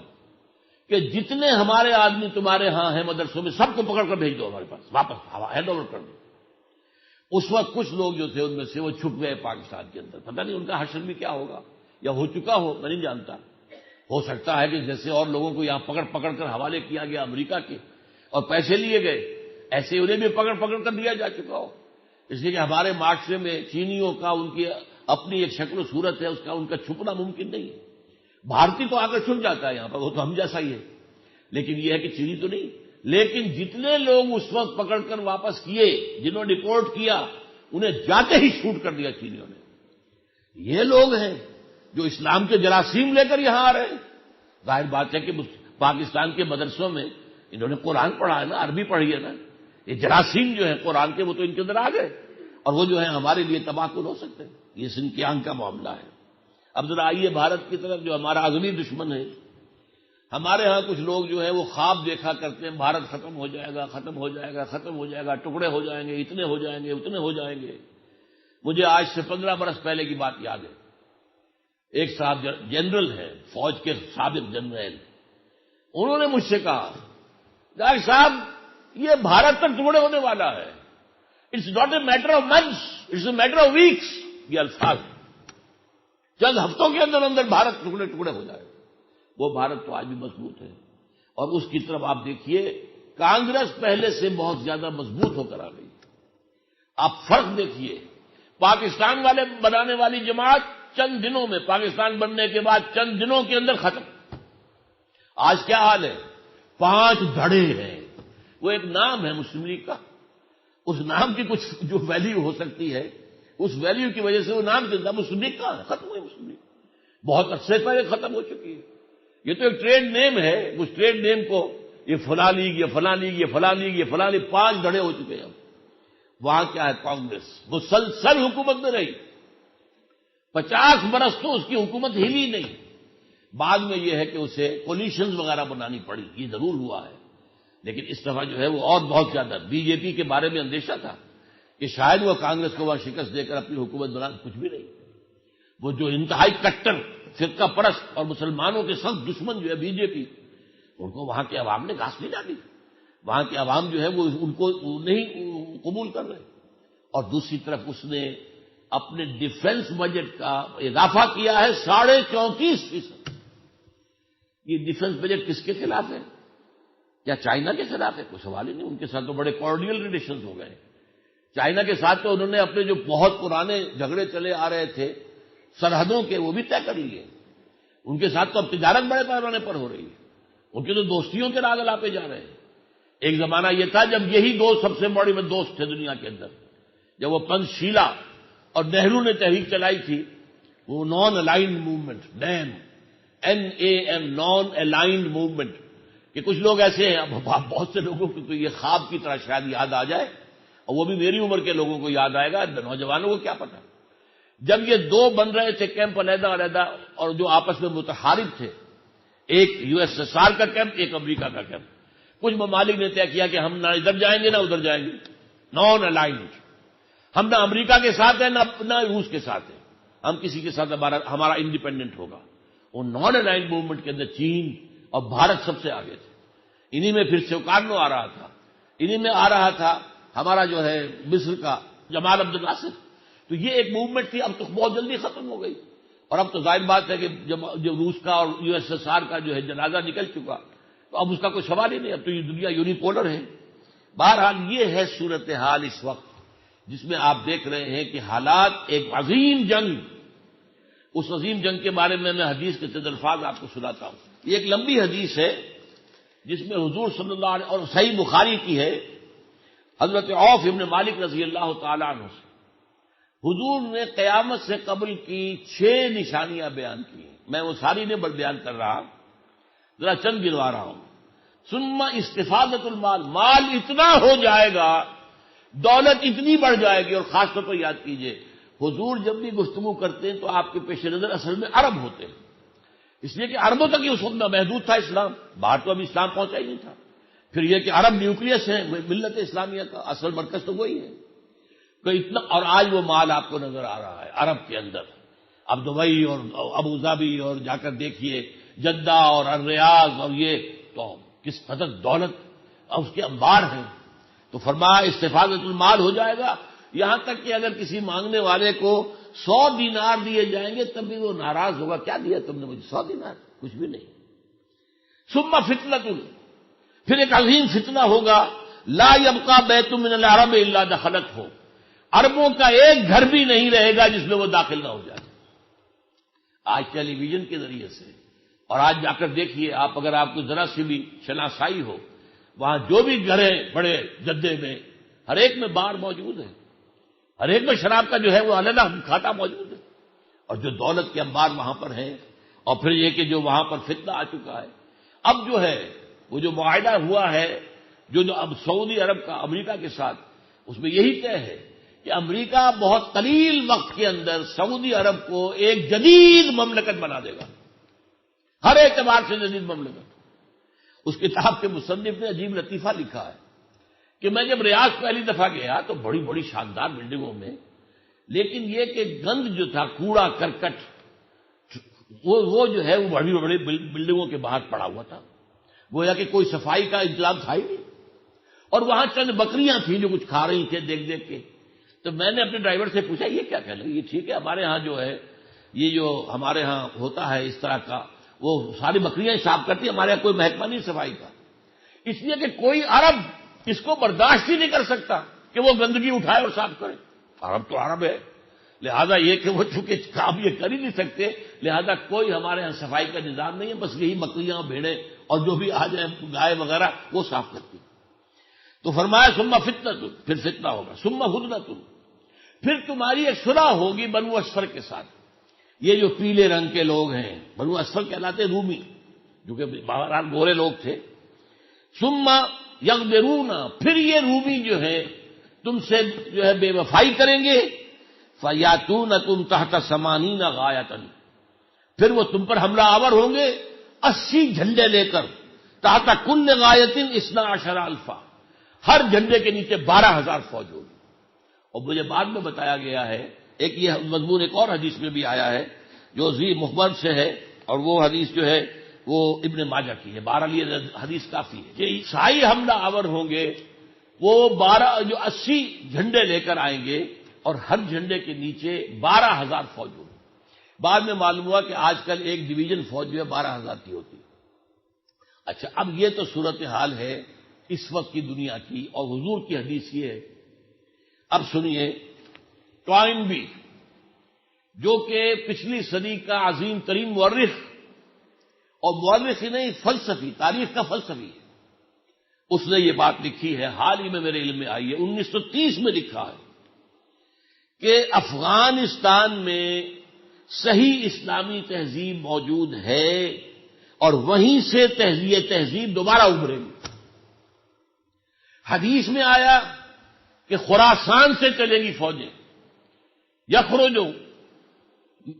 کہ جتنے ہمارے آدمی تمہارے ہاں ہیں مدرسوں میں سب کو پکڑ کر بھیج دو ہمارے پاس، واپس ہینڈ اوور کر دو۔ اس وقت کچھ لوگ جو تھے ان میں سے وہ چھپ گئے پاکستان کے اندر، پتہ نہیں ان کا حشر بھی کیا ہوگا یا ہو چکا ہو، میں نہیں جانتا۔ ہو سکتا ہے کہ جیسے اور لوگوں کو یہاں پکڑ پکڑ کر حوالے کیا گیا امریکہ کے اور پیسے لیے گئے، ایسے انہیں بھی پکڑ پکڑ کر دیا جا چکا ہو، اس لیے کہ ہمارے معاشرے میں چینیوں کا ان کی اپنی ایک شکل و صورت ہے، اس کا ان کا چھپنا ممکن نہیں ہے۔ بھارتی تو آ کر چھپ جاتا ہے یہاں پر، وہ تو ہم جیسا ہی ہے، لیکن یہ ہے کہ چینی تو نہیں۔ لیکن جتنے لوگ اس وقت پکڑ کر واپس کیے، جنہوں نے رپورٹ کیا، انہیں جاتے ہی شوٹ کر دیا چینیوں نے۔ یہ لوگ ہیں جو اسلام کے جراثیم لے کر یہاں آ رہے ہیں۔ ظاہر بات ہے کہ پاکستان کے مدرسوں میں انہوں نے قرآن پڑھا ہے نا، عربی پڑھی ہے نا، یہ جراثیم جو ہیں قرآن کے وہ تو ان کے اندر آ گئے اور وہ جو ہیں ہمارے لیے تباہ کن ہو سکتے ہیں۔ یہ سنکیانگ کا معاملہ ہے۔ اب ذرا آئیے بھارت کی طرف، جو ہمارا ازلی دشمن ہے۔ ہمارے ہاں کچھ لوگ جو ہے وہ خواب دیکھا کرتے ہیں بھارت ختم ہو جائے گا، ختم ہو جائے گا، ختم ہو جائے گا، ٹکڑے ہو جائیں گے، اتنے ہو جائیں گے، اتنے ہو جائیں گے۔ مجھے آج سے 15 برس پہلے کی بات یاد ہے، ایک صاحب جنرل ہے، فوج کے سابق جنرل، انہوں نے مجھ سے کہا ڈاکٹر صاحب یہ بھارت تک ٹکڑے ہونے والا ہے، it's not a matter of months, it's a matter of weeks. یہ الفاظ چند ہفتوں کے اندر اندر بھارت ٹکڑے ٹکڑے ہو جائے۔ وہ بھارت تو آج بھی مضبوط ہے، اور اس کی طرف آپ دیکھیے کانگریس پہلے سے بہت زیادہ مضبوط ہو کر آ گئی۔ آپ فرق دیکھیے، پاکستان والے بنانے والی جماعت چند دنوں میں، پاکستان بننے کے بعد چند دنوں کے اندر ختم۔ آج کیا حال ہے؟ 5 دھڑے ہیں۔ وہ ایک نام ہے مسلم لیگ کا، اس نام کی کچھ جو ویلیو ہو سکتی ہے، اس ویلیو کی وجہ سے وہ نام زندہ۔ مسلم لیگ کہاں ہے؟ ختم ہوئی مسلم لیگ، بہت عرصے پہلے ختم ہو چکی ہے۔ یہ تو ایک ٹریڈ نیم ہے، اس ٹریڈ نیم کو یہ فلاں لیگ، یہ فلاں لیگ، یہ فلاں لیگ، یہ فلاں لیگ، 5 دھڑے ہو چکے ہیں۔ وہاں کیا ہے؟ کانگریس مسلسل حکومت میں رہی، 50 برس تو اس کی حکومت ہلی نہیں۔ بعد میں یہ ہے کہ اسے کولیشنز وغیرہ بنانی پڑی، یہ ضرور ہوا ہے، لیکن اس دفعہ جو ہے وہ اور بہت زیادہ بی جے پی کے بارے میں اندیشہ تھا کہ شاید وہ کانگریس کو وہاں شکست دے کر اپنی حکومت بنا، کچھ بھی نہیں۔ وہ جو انتہائی کٹر فرقہ پرست اور مسلمانوں کے سخت دشمن جو ہے بی جے پی، ان کو وہاں کے عوام نے گھاس نہیں ڈالی، وہاں کے عوام جو ہے وہ ان کو نہیں قبول کر رہے۔ اور دوسری طرف اس نے اپنے ڈیفنس بجٹ کا اضافہ کیا ہے 34.5%۔ یہ ڈیفنس بجٹ کس کے خلاف ہے؟ کیا چائنا کے خلاف ہے؟ کوئی سوال ہی نہیں، ان کے ساتھ تو بڑے کارڈیل ریلیشنز ہو گئے۔ چائنا کے ساتھ تو انہوں نے اپنے جو بہت پرانے جھگڑے چلے آ رہے تھے سرحدوں کے، وہ بھی طے کر لیے۔ ان کے ساتھ تو اب تجارت بڑے پیمانے پر ہو رہی ہے، ان کے تو دوستیوں کے راگ لاپے جا رہے ہیں۔ ایک زمانہ یہ تھا جب یہی دو سب سے بڑے دوست تھے دنیا کے اندر، جب وہ پنچ شیلا اور نہرو نے تحریک چلائی تھی، وہ non aligned movement, NAM non aligned movement, کہ کچھ لوگ ایسے ہیں، اب بہت سے لوگوں کو تو یہ خواب کی طرح شاید یاد آ جائے، اور وہ بھی میری عمر کے لوگوں کو یاد آئے گا، نوجوانوں کو کیا پتا۔ جب یہ دو بن رہے تھے کیمپ علیحدہ علیحدہ، اور جو آپس میں متحارب تھے، ایک USSR کا کیمپ، ایک امریکہ کا کیمپ، کچھ ممالک نے طے کیا کہ ہم نہ ادھر جائیں گے نہ ادھر جائیں گے، نان الائنڈ، ہم نہ امریکہ کے ساتھ ہیں نہ روس کے ساتھ ہیں، ہم کسی کے ساتھ ہمارا انڈیپینڈنٹ ہوگا۔ وہ نان الائنڈ موومنٹ کے اندر چین اور بھارت سب سے آگے تھے۔ انہی میں پھر سوکارنو آ رہا تھا، انہی میں آ رہا تھا ہمارا جو ہے مصر کا جمال عبد الناصر۔ تو یہ ایک موومنٹ تھی، اب تو بہت جلدی ختم ہو گئی، اور اب تو ظاہر بات ہے کہ جب روس کا اور USSR کا جو ہے جنازہ نکل چکا، تو اب اس کا کوئی سوال ہی نہیں، اب تو یہ دنیا یونیپولر ہے۔ بہرحال یہ ہے صورتحال اس وقت، جس میں آپ دیکھ رہے ہیں کہ حالات ایک عظیم جنگ، اس عظیم جنگ کے بارے میں حدیث کے چند الفاظ آپ کو سناتا ہوں۔ یہ ایک لمبی حدیث ہے جس میں حضور صلی اللہ علیہ اور صحیح بخاری کی ہے، حضرت عوف ابن مالک رضی اللہ تعالی عنہ سے حضور نے قیامت سے قبل کی 6 نشانیاں بیان کی ہیں۔ میں وہ ساری نہیں بیان کر رہا، ذرا چند گنوا رہا ہوں۔ ثم استفادۃ المال، مال اتنا ہو جائے گا، دولت اتنی بڑھ جائے گی، اور خاص طور پر یاد کیجئے حضور جب بھی گفتگو کرتے ہیں تو آپ کے پیش نظر اصل میں عرب ہوتے ہیں، اس لیے کہ عربوں تک ہی اس وقت محدود تھا اسلام، باہر تو ابھی اسلام پہنچا ہی نہیں تھا۔ پھر یہ کہ عرب نیوکلیس ہے ملت اسلامیہ کا، اصل مرکز تو وہی ہے، تو اتنا، اور آج وہ مال آپ کو نظر آ رہا ہے عرب کے اندر۔ اب دبئی اور ابو ظبی اور جا کر دیکھیے جدہ اور الریاض، اور یہ تو کس قدر دولت اور اس کے انبار ہیں۔ تو فرمایا استفادۃ المال ہو جائے گا، یہاں تک کہ اگر کسی مانگنے والے کو 100 دینار دیے جائیں گے تب بھی وہ ناراض ہوگا، کیا دیا تم نے مجھے 100 دینار، کچھ بھی نہیں۔ ثم فتنۃ، پھر ایک عظیم فتنہ ہوگا، لا یبقى بیت من العرب الا دخلت ہو، عربوں کا ایک گھر بھی نہیں رہے گا جس میں وہ داخل نہ ہو جائے۔ آج ٹیلی ویژن کے ذریعے سے، اور آج جا کر دیکھیے آپ، اگر آپ کو ذرا سی بھی شناسائی ہو، وہاں جو بھی گھر ہیں بڑے جدے میں، ہر ایک میں بار موجود ہے، ہر ایک میں شراب کا جو ہے وہ علیحدہ کھاتا موجود ہے، اور جو دولت کے انبار وہاں پر ہیں، اور پھر یہ کہ جو وہاں پر فتنہ آ چکا ہے۔ اب جو ہے وہ جو معاہدہ ہوا ہے جو اب سعودی عرب کا امریکہ کے ساتھ، اس میں یہی طے ہے کہ امریکہ بہت قلیل وقت کے اندر سعودی عرب کو ایک جدید مملکت بنا دے گا، ہر اعتبار سے جدید مملکت۔ اس کتاب کے مصنف نے عجیب لطیفہ لکھا ہے کہ میں جب ریاض پہلی دفعہ گیا تو بڑی بڑی شاندار بلڈنگوں میں، لیکن یہ کہ گند جو تھا، کوڑا کرکٹ، وہ جو ہے وہ بڑی بڑی بلڈنگوں کے باہر پڑا ہوا تھا، گویا کہ کوئی صفائی کا انتظام تھا ہی نہیں، اور وہاں چند بکریاں تھیں جو کچھ کھا رہی تھیں دیکھ دیکھ کے۔ تو میں نے اپنے ڈرائیور سے پوچھا یہ کیا کہہ رہے ہیں؟ یہ ٹھیک ہے، ہمارے ہاں جو ہے یہ جو ہمارے ہاں ہوتا ہے اس طرح کا، وہ ساری بکریاں صاف کرتی، ہمارے یہاں کوئی محکمہ نہیں صفائی کا، اس لیے کہ کوئی عرب اس کو برداشت ہی نہیں کر سکتا کہ وہ گندگی اٹھائے اور صاف کرے۔ عرب تو عرب ہے، لہذا یہ کہ وہ چونکہ کام یہ کر ہی نہیں سکتے، لہذا کوئی ہمارے یہاں صفائی کا نظام نہیں ہے، بس یہی بکریاں بھیڑیں اور جو بھی آ جائیں گائے وغیرہ وہ صاف کرتی۔ تو فرمایا ثم فتنۃ، پھر فتنہ ہوگا، ثم ہدنۃ، پھر تمہاری ایک صلح ہوگی بنو اسفر کے ساتھ۔ یہ جو پیلے رنگ کے لوگ ہیں بنو اسفر کہلاتے رومی، جو کہ بہرحال گورے لوگ تھے۔ ثم یغدرون، پھر یہ رومی جو ہے تم سے جو ہے بے وفائی کریں گے، فیاتونکم تحت 80 غایۃ، پھر وہ تم پر حملہ آور ہوں گے 80 جھنڈے لے کر، تحت کل غایۃ 12 الفا، ہر جھنڈے کے نیچے 12,000 فوج ہوگی۔ اور مجھے بعد میں بتایا گیا ہے، ایک یہ مضمون ایک اور حدیث میں بھی آیا ہے جو ذی محبر سے ہے، اور وہ حدیث جو ہے وہ ابن ماجہ کی ہے، 12 لیے حدیث کافی ہے کہ عیسائی حملہ آور ہوں گے، وہ 80 جھنڈے لے کر آئیں گے اور ہر جھنڈے کے نیچے 12,000 فوج ہوگی۔ بعد میں معلوم ہوا کہ آج کل ایک ڈویژن فوج جو ہے 12,000 کی ہوتی ہے۔ اچھا، اب یہ تو صورتحال ہے اس وقت کی دنیا کی، اور حضور کی حدیث یہ ہے۔ اب سنیے، ٹوائن بی جو کہ پچھلی صدی کا عظیم ترین مورخ، اور مورخ ہی نہیں، فلسفی، تاریخ کا فلسفی ہے، اس نے یہ بات لکھی ہے، حال ہی میں میرے علم میں آئی ہے، 1930 میں لکھا ہے کہ افغانستان میں صحیح اسلامی تہذیب موجود ہے اور وہیں سے تہذیب دوبارہ ابھرے گی۔ حدیث میں آیا کہ خراسان سے چلیں گی فوجیں، یخرجوا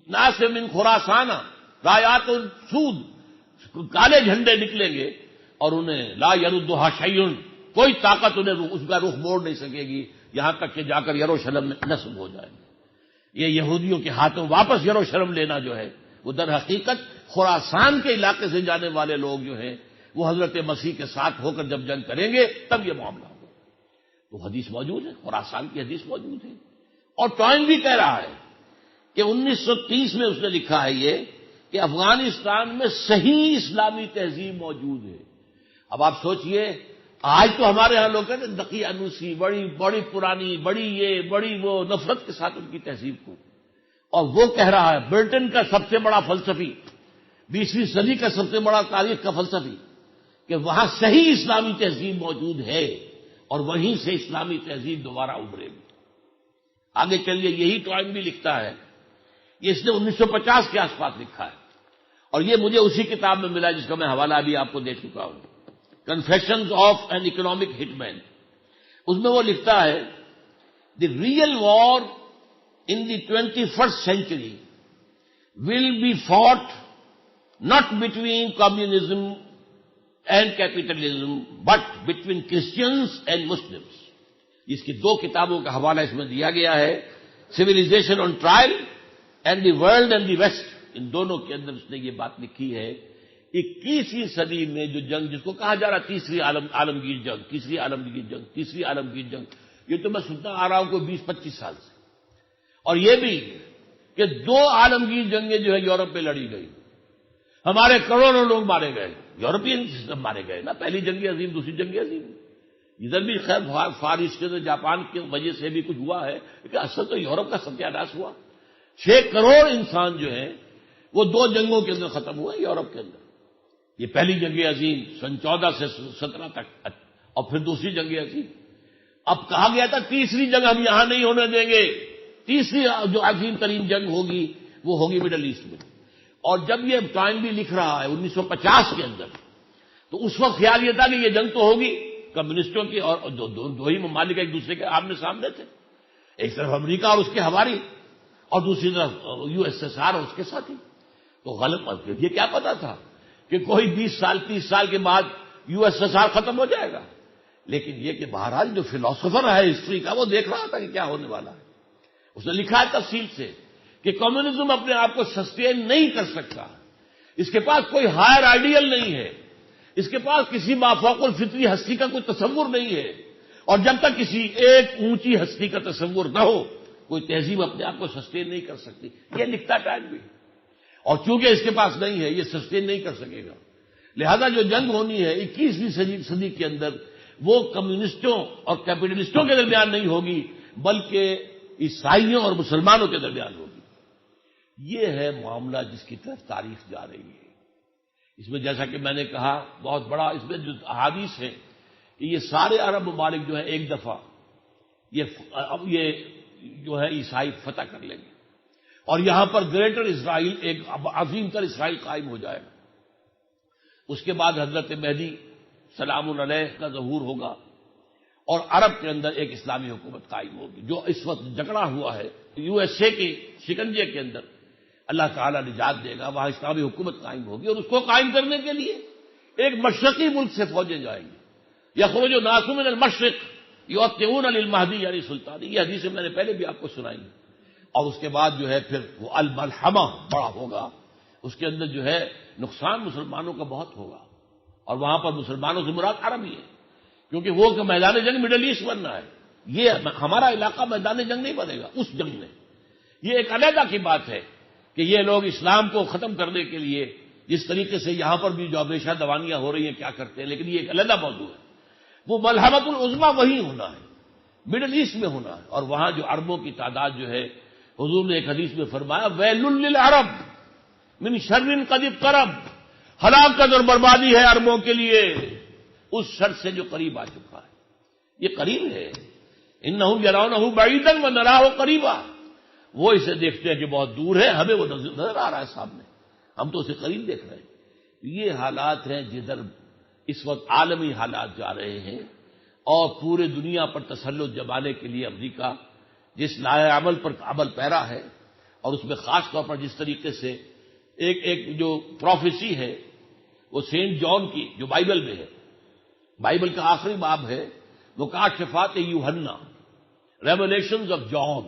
ناس من خراسان رایات السود، کالے جھنڈے نکلیں گے اور انہیں لا یردھا شیء، کوئی طاقت انہیں اس کا رخ موڑ نہیں سکے گی، یہاں تک کہ جا کر یروشلم میں نصب ہو جائیں گے۔ یہ یہودیوں کے ہاتھوں واپس یروشلم لینا جو ہے، وہ در حقیقت خراسان کے علاقے سے جانے والے لوگ جو ہیں وہ حضرت مسیح کے ساتھ ہو کر جب جنگ کریں گے تب یہ معاملہ ہوگا۔ تو حدیث موجود ہے، خراسان کی حدیث موجود ہے، اور ٹوائن بھی کہہ رہا ہے کہ 1930 میں اس نے لکھا ہے یہ کہ افغانستان میں صحیح اسلامی تہذیب موجود ہے۔ اب آپ سوچئے، آج تو ہمارے ہاں لوگ کہتے ہیں دقیانوسی، بڑی پرانی، بڑی وہ نفرت کے ساتھ ان کی تہذیب کو، اور وہ کہہ رہا ہے برٹن کا سب سے بڑا فلسفی، 20ویں صدی کا سب سے بڑا تاریخ کا فلسفی، کہ وہاں صحیح اسلامی تہذیب موجود ہے اور وہیں سے اسلامی تہذیب دوبارہ ابھرے گی۔ آگے چلیے، یہی ٹوائن بھی لکھتا ہے، یہ اس نے 1950 کے آس پاس لکھا ہے، اور یہ مجھے اسی کتاب میں ملا جس کا میں حوالہ ابھی آپ کو دے چکا ہوں، confessions of an economic hit man. اس میں وہ لکھتا ہے، the real war in the 21st century will be fought not between communism and capitalism but between Christians and Muslims۔ اس کی 2 کتابوں کا حوالہ اس میں دیا گیا ہے، civilisation on trial and the world and the west, ان دونوں کے اندر اس نے یہ بات لکھی ہے۔ 21ویں صدی میں جو جنگ جس کو کہا جا رہا تیسری عالمگیر جنگ، یہ تو میں سنتا آ رہا ہوں کوئی 20-25 سال سے، اور یہ بھی کہ 2 عالمگیر جنگیں جو ہے یورپ میں لڑی گئی، ہمارے کروڑوں لوگ مارے گئے، یورپین سسٹم مارے گئے نا، پہلی جنگ عظیم، دوسری جنگ عظیم، ادھر بھی خیر فارس کے جاپان کی وجہ سے بھی کچھ ہوا ہے، لیکن اصل تو یورپ کا ستیہ ناش ہوا، 6 کروڑ انسان جو ہیں وہ 2 جنگوں کے اندر ختم ہوئے یورپ کے اندر۔ یہ پہلی جنگ عظیم سن 14 سے 17 تک، اور پھر دوسری جنگ عظیم۔ اب کہا گیا تھا تیسری جنگ ہم یہاں نہیں ہونے دیں گے، تیسری جو عظیم ترین جنگ ہوگی وہ ہوگی مڈل ایسٹ میں۔ اور جب یہ ٹائم بھی لکھ رہا ہے 1950 کے اندر، تو اس وقت خیال یہ تھا کہ یہ جنگ تو ہوگی کمیونسٹوں کی، اور دو ہی ممالک ایک دوسرے کے آمنے سامنے تھے، ایک طرف امریکہ اور اس کے ہواری، اور دوسری طرف USSR اور اس کے ساتھی۔ تو غلط، یہ کیا پتا تھا کہ کوئی 20-30 سال کے بعد USSR ختم ہو جائے گا، لیکن یہ کہ بہرحال جو فلاسفر ہے ہسٹری کا وہ دیکھ رہا تھا کہ کیا ہونے والا ہے۔ اس نے لکھا ہے تفصیل سے کہ کمیونزم اپنے آپ کو سسٹین نہیں کر سکتا، اس کے پاس کوئی ہائر آئیڈیل نہیں ہے، اس کے پاس کسی مافوق الفطری ہستی کا کوئی تصور نہیں ہے، اور جب تک کسی ایک اونچی ہستی کا تصور نہ ہو کوئی تہذیب اپنے آپ کو سسٹین نہیں کر سکتی۔ یہ لکھتا ٹائم بھی، اور چونکہ اس کے پاس نہیں ہے یہ سسٹین نہیں کر سکے گا، لہذا جو جنگ ہونی ہے 21ویں صدی کے اندر وہ کمیونسٹوں اور کیپٹلسٹوں کے درمیان نہیں ہوگی بلکہ عیسائیوں اور مسلمانوں کے درمیان ہوگی۔ یہ ہے معاملہ جس کی طرف تاریخ جا رہی ہے۔ اس میں جیسا کہ میں نے کہا بہت بڑا اس میں جو احادیث ہے کہ یہ سارے عرب ممالک جو ہے ایک دفعہ یہ جو ہے عیسائی فتح کر لیں گے، اور یہاں پر گریٹر اسرائیل، ایک عظیم تر اسرائیل قائم ہو جائے گا۔ اس کے بعد حضرت مہدی سلام علیہ کا ظہور ہوگا، اور عرب کے اندر ایک اسلامی حکومت قائم ہوگی، جو اس وقت جکڑا ہوا ہے USA کے شکنجے کے اندر اللہ تعالیٰ نجات دے گا، وہاں اسلامی حکومت قائم ہوگی، اور اس کو قائم کرنے کے لیے ایک مشرقی ملک سے فوجیں جائیں گی۔ یخرج الناس من المشرق یؤطئون للمہدی علی سلطانی، یہ حدیث میں نے پہلے بھی آپ کو سنائی ہے۔ اور اس کے بعد جو ہے پھر وہ الملحمہ بڑا ہوگا، اس کے اندر جو ہے نقصان مسلمانوں کا بہت ہوگا، اور وہاں پر مسلمانوں سے مراد عرب ہی ہے، کیونکہ وہ کہ میدان جنگ مڈل ایسٹ بننا ہے، یہ ہمارا علاقہ میدان جنگ نہیں بنے گا اس جنگ میں۔ یہ ایک علیحدہ کی بات ہے کہ یہ لوگ اسلام کو ختم کرنے کے لیے جس طریقے سے یہاں پر بھی جو ہمیشہ دوانیاں ہو رہی ہیں کیا کرتے ہیں، لیکن یہ ایک علیحدہ موضوع ہے۔ وہ ملحمۃ العظمیٰ وہی ہونا ہے، مڈل ایسٹ میں ہونا ہے، اور وہاں جو عربوں کی تعداد جو ہے، حضور نے ایک حدیث میں فرمایا ویل للعرب من شر قد اقترب، ہلاکت اور بربادی ہے عربوں کے لیے اس شر سے جو قریب آ چکا ہے۔ یہ قریب ہے، انہم یرونہ بعیدا ونراہ قریبا، وہ اسے دیکھتے ہیں کہ بہت دور ہے، ہمیں وہ نظر آ رہا ہے سامنے، ہم تو اسے قریب دیکھ رہے ہیں۔ یہ حالات ہیں جدھر اس وقت عالمی حالات جا رہے ہیں، اور پورے دنیا پر تسلط جمانے کے لیے امریکہ جس لائحہ عمل پر عمل پیرا ہے، اور اس میں خاص طور پر جس طریقے سے ایک جو پروفیسی ہے وہ سینٹ جان کی جو بائبل میں ہے، بائبل کا آخری باب ہے مکاشفات یوحنا، ریولیشنز آف جان۔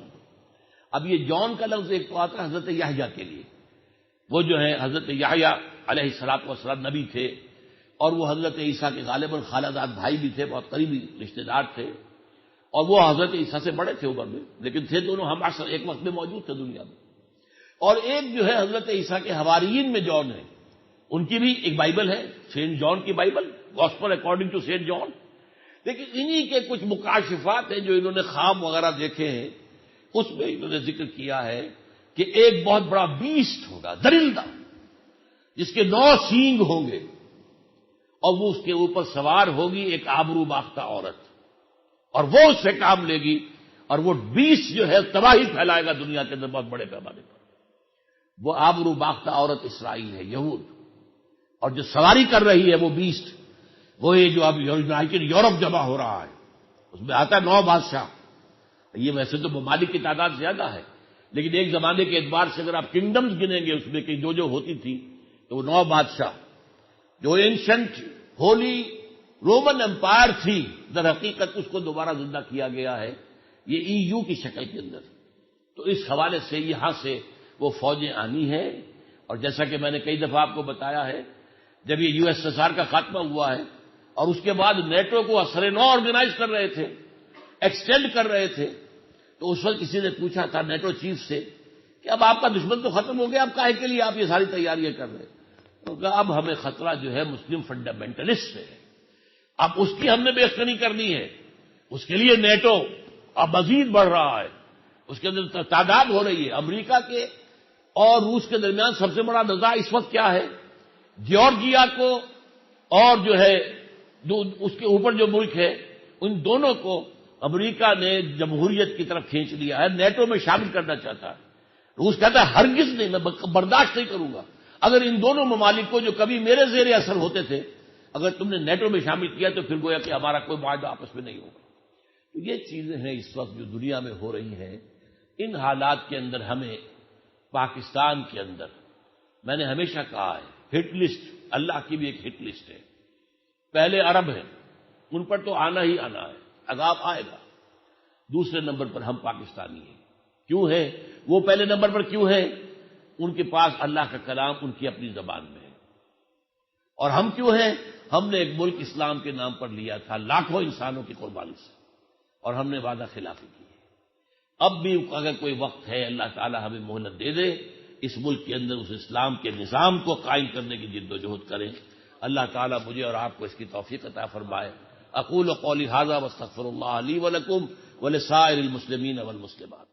اب یہ جان کا لفظ ایک تو آتا ہے حضرت یحییٰ کے لیے، وہ جو ہے حضرت یحییٰ علیہ الصلوۃ والسلام نبی تھے، اور وہ حضرت عیسیٰ کے غالباً خالہ زاد بھائی بھی تھے، بہت قریبی رشتہ دار تھے، اور وہ حضرت عیسیٰ سے بڑے تھے عمر میں، لیکن تھے دونوں ہم عصر، ایک وقت میں موجود تھے دنیا میں۔ اور ایک جو ہے حضرت عیسیٰ کے حواریین میں جان ہے، ان کی بھی ایک بائبل ہے، سینٹ جان کی Bible, gospel according to Saint John. لیکن انہی کے کچھ مکاشفات ہیں جو انہوں نے خواب وغیرہ دیکھے ہیں، اس میں انہوں نے ذکر کیا ہے کہ ایک بہت بڑا بیسٹ ہوگا، درندہ، جس کے 9 سینگ ہوں گے، اور وہ اس کے اوپر سوار ہوگی ایک آبرو باختہ عورت، اور وہ اس سے کام لے گی، اور وہ بیسٹ جو ہے تباہی پھیلائے گا دنیا کے اندر بہت بڑے پیمانے پر۔ وہ آبرو باختہ عورت اسرائیل ہے، یہود، اور جو سواری کر رہی ہے وہ بیسٹ، وہ یہ جو اب یونائٹڈ یورپ جمع ہو رہا ہے، اس میں آتا ہے 9 بادشاہ۔ یہ ویسے تو ممالک کی تعداد زیادہ ہے، لیکن ایک زمانے کے اعتبار سے اگر آپ کنگڈمز گنیں گے اس میں کہ جو ہوتی تھی، تو وہ 9 بادشاہ جو اینشنٹ ہولی رومن امپائر تھی، در حقیقت اس کو دوبارہ زندہ کیا گیا ہے یہ EU کی شکل کے اندر۔ تو اس حوالے سے یہاں سے وہ فوجیں آنی ہیں، اور جیسا کہ میں نے کئی دفعہ آپ کو بتایا ہے، جب یہ USSR کا خاتمہ ہوا ہے اور اس کے بعد نیٹو کو اثر نو آرگنائز کر رہے تھے، ایکسٹینڈ کر رہے تھے، تو اس وقت کسی نے پوچھا تھا نیٹو چیف سے کہ اب آپ کا دشمن تو ختم ہو گیا، اب کاہے کے لیے آپ یہ ساری تیاریاں کر رہے ہیں؟ تو کہا اب ہمیں خطرہ جو ہے مسلم فنڈامنٹلسٹ سے ہے، اب اس کی ہم نے بےخطری کرنی ہے، اس کے لیے نیٹو اب مزید بڑھ رہا ہے، اس کے اندر تعداد ہو رہی ہے۔ امریکہ کے اور روس کے درمیان سب سے بڑا نزاع اس وقت کیا ہے؟ جارجیا کو اور جو ہے اس کے اوپر جو ملک ہے، ان دونوں کو امریکہ نے جمہوریت کی طرف کھینچ لیا ہے، نیٹو میں شامل کرنا چاہتا ہے۔ روس کہتا ہے ہرگز نہیں، میں برداشت نہیں کروں گا اگر ان دونوں ممالک کو جو کبھی میرے زیر اثر ہوتے تھے اگر تم نے نیٹو میں شامل کیا تو پھر گویا کہ ہمارا کوئی معاہدہ آپس میں نہیں ہوگا۔ تو یہ چیزیں ہیں اس وقت جو دنیا میں ہو رہی ہیں۔ ان حالات کے اندر ہمیں پاکستان کے اندر، میں نے ہمیشہ کہا ہے، ہٹ لسٹ اللہ کی بھی ایک ہٹ لسٹ ہے۔ پہلے عرب ہیں، ان پر تو آنا ہی آنا ہے، عذاب آئے گا۔ دوسرے نمبر پر ہم پاکستانی ہیں۔ کیوں ہے وہ پہلے نمبر پر کیوں ہے؟ ان کے پاس اللہ کا کلام ان کی اپنی زبان میں ہے۔ اور ہم کیوں ہیں؟ ہم نے ایک ملک اسلام کے نام پر لیا تھا لاکھوں انسانوں کی قربانی سے، اور ہم نے وعدہ خلافی کی ہے۔ اب بھی اگر کوئی وقت ہے اللہ تعالی ہمیں مہلت دے دے، اس ملک کے اندر اس اسلام کے نظام کو قائم کرنے کی جد و جہد کریں۔ اللہ تعالی مجھے اور آپ کو اس کی توفیق عطا فرمائے۔ اقول قولی ھذا واستغفر اللہ لی ولکم ولسائر المسلمین والمسلمات۔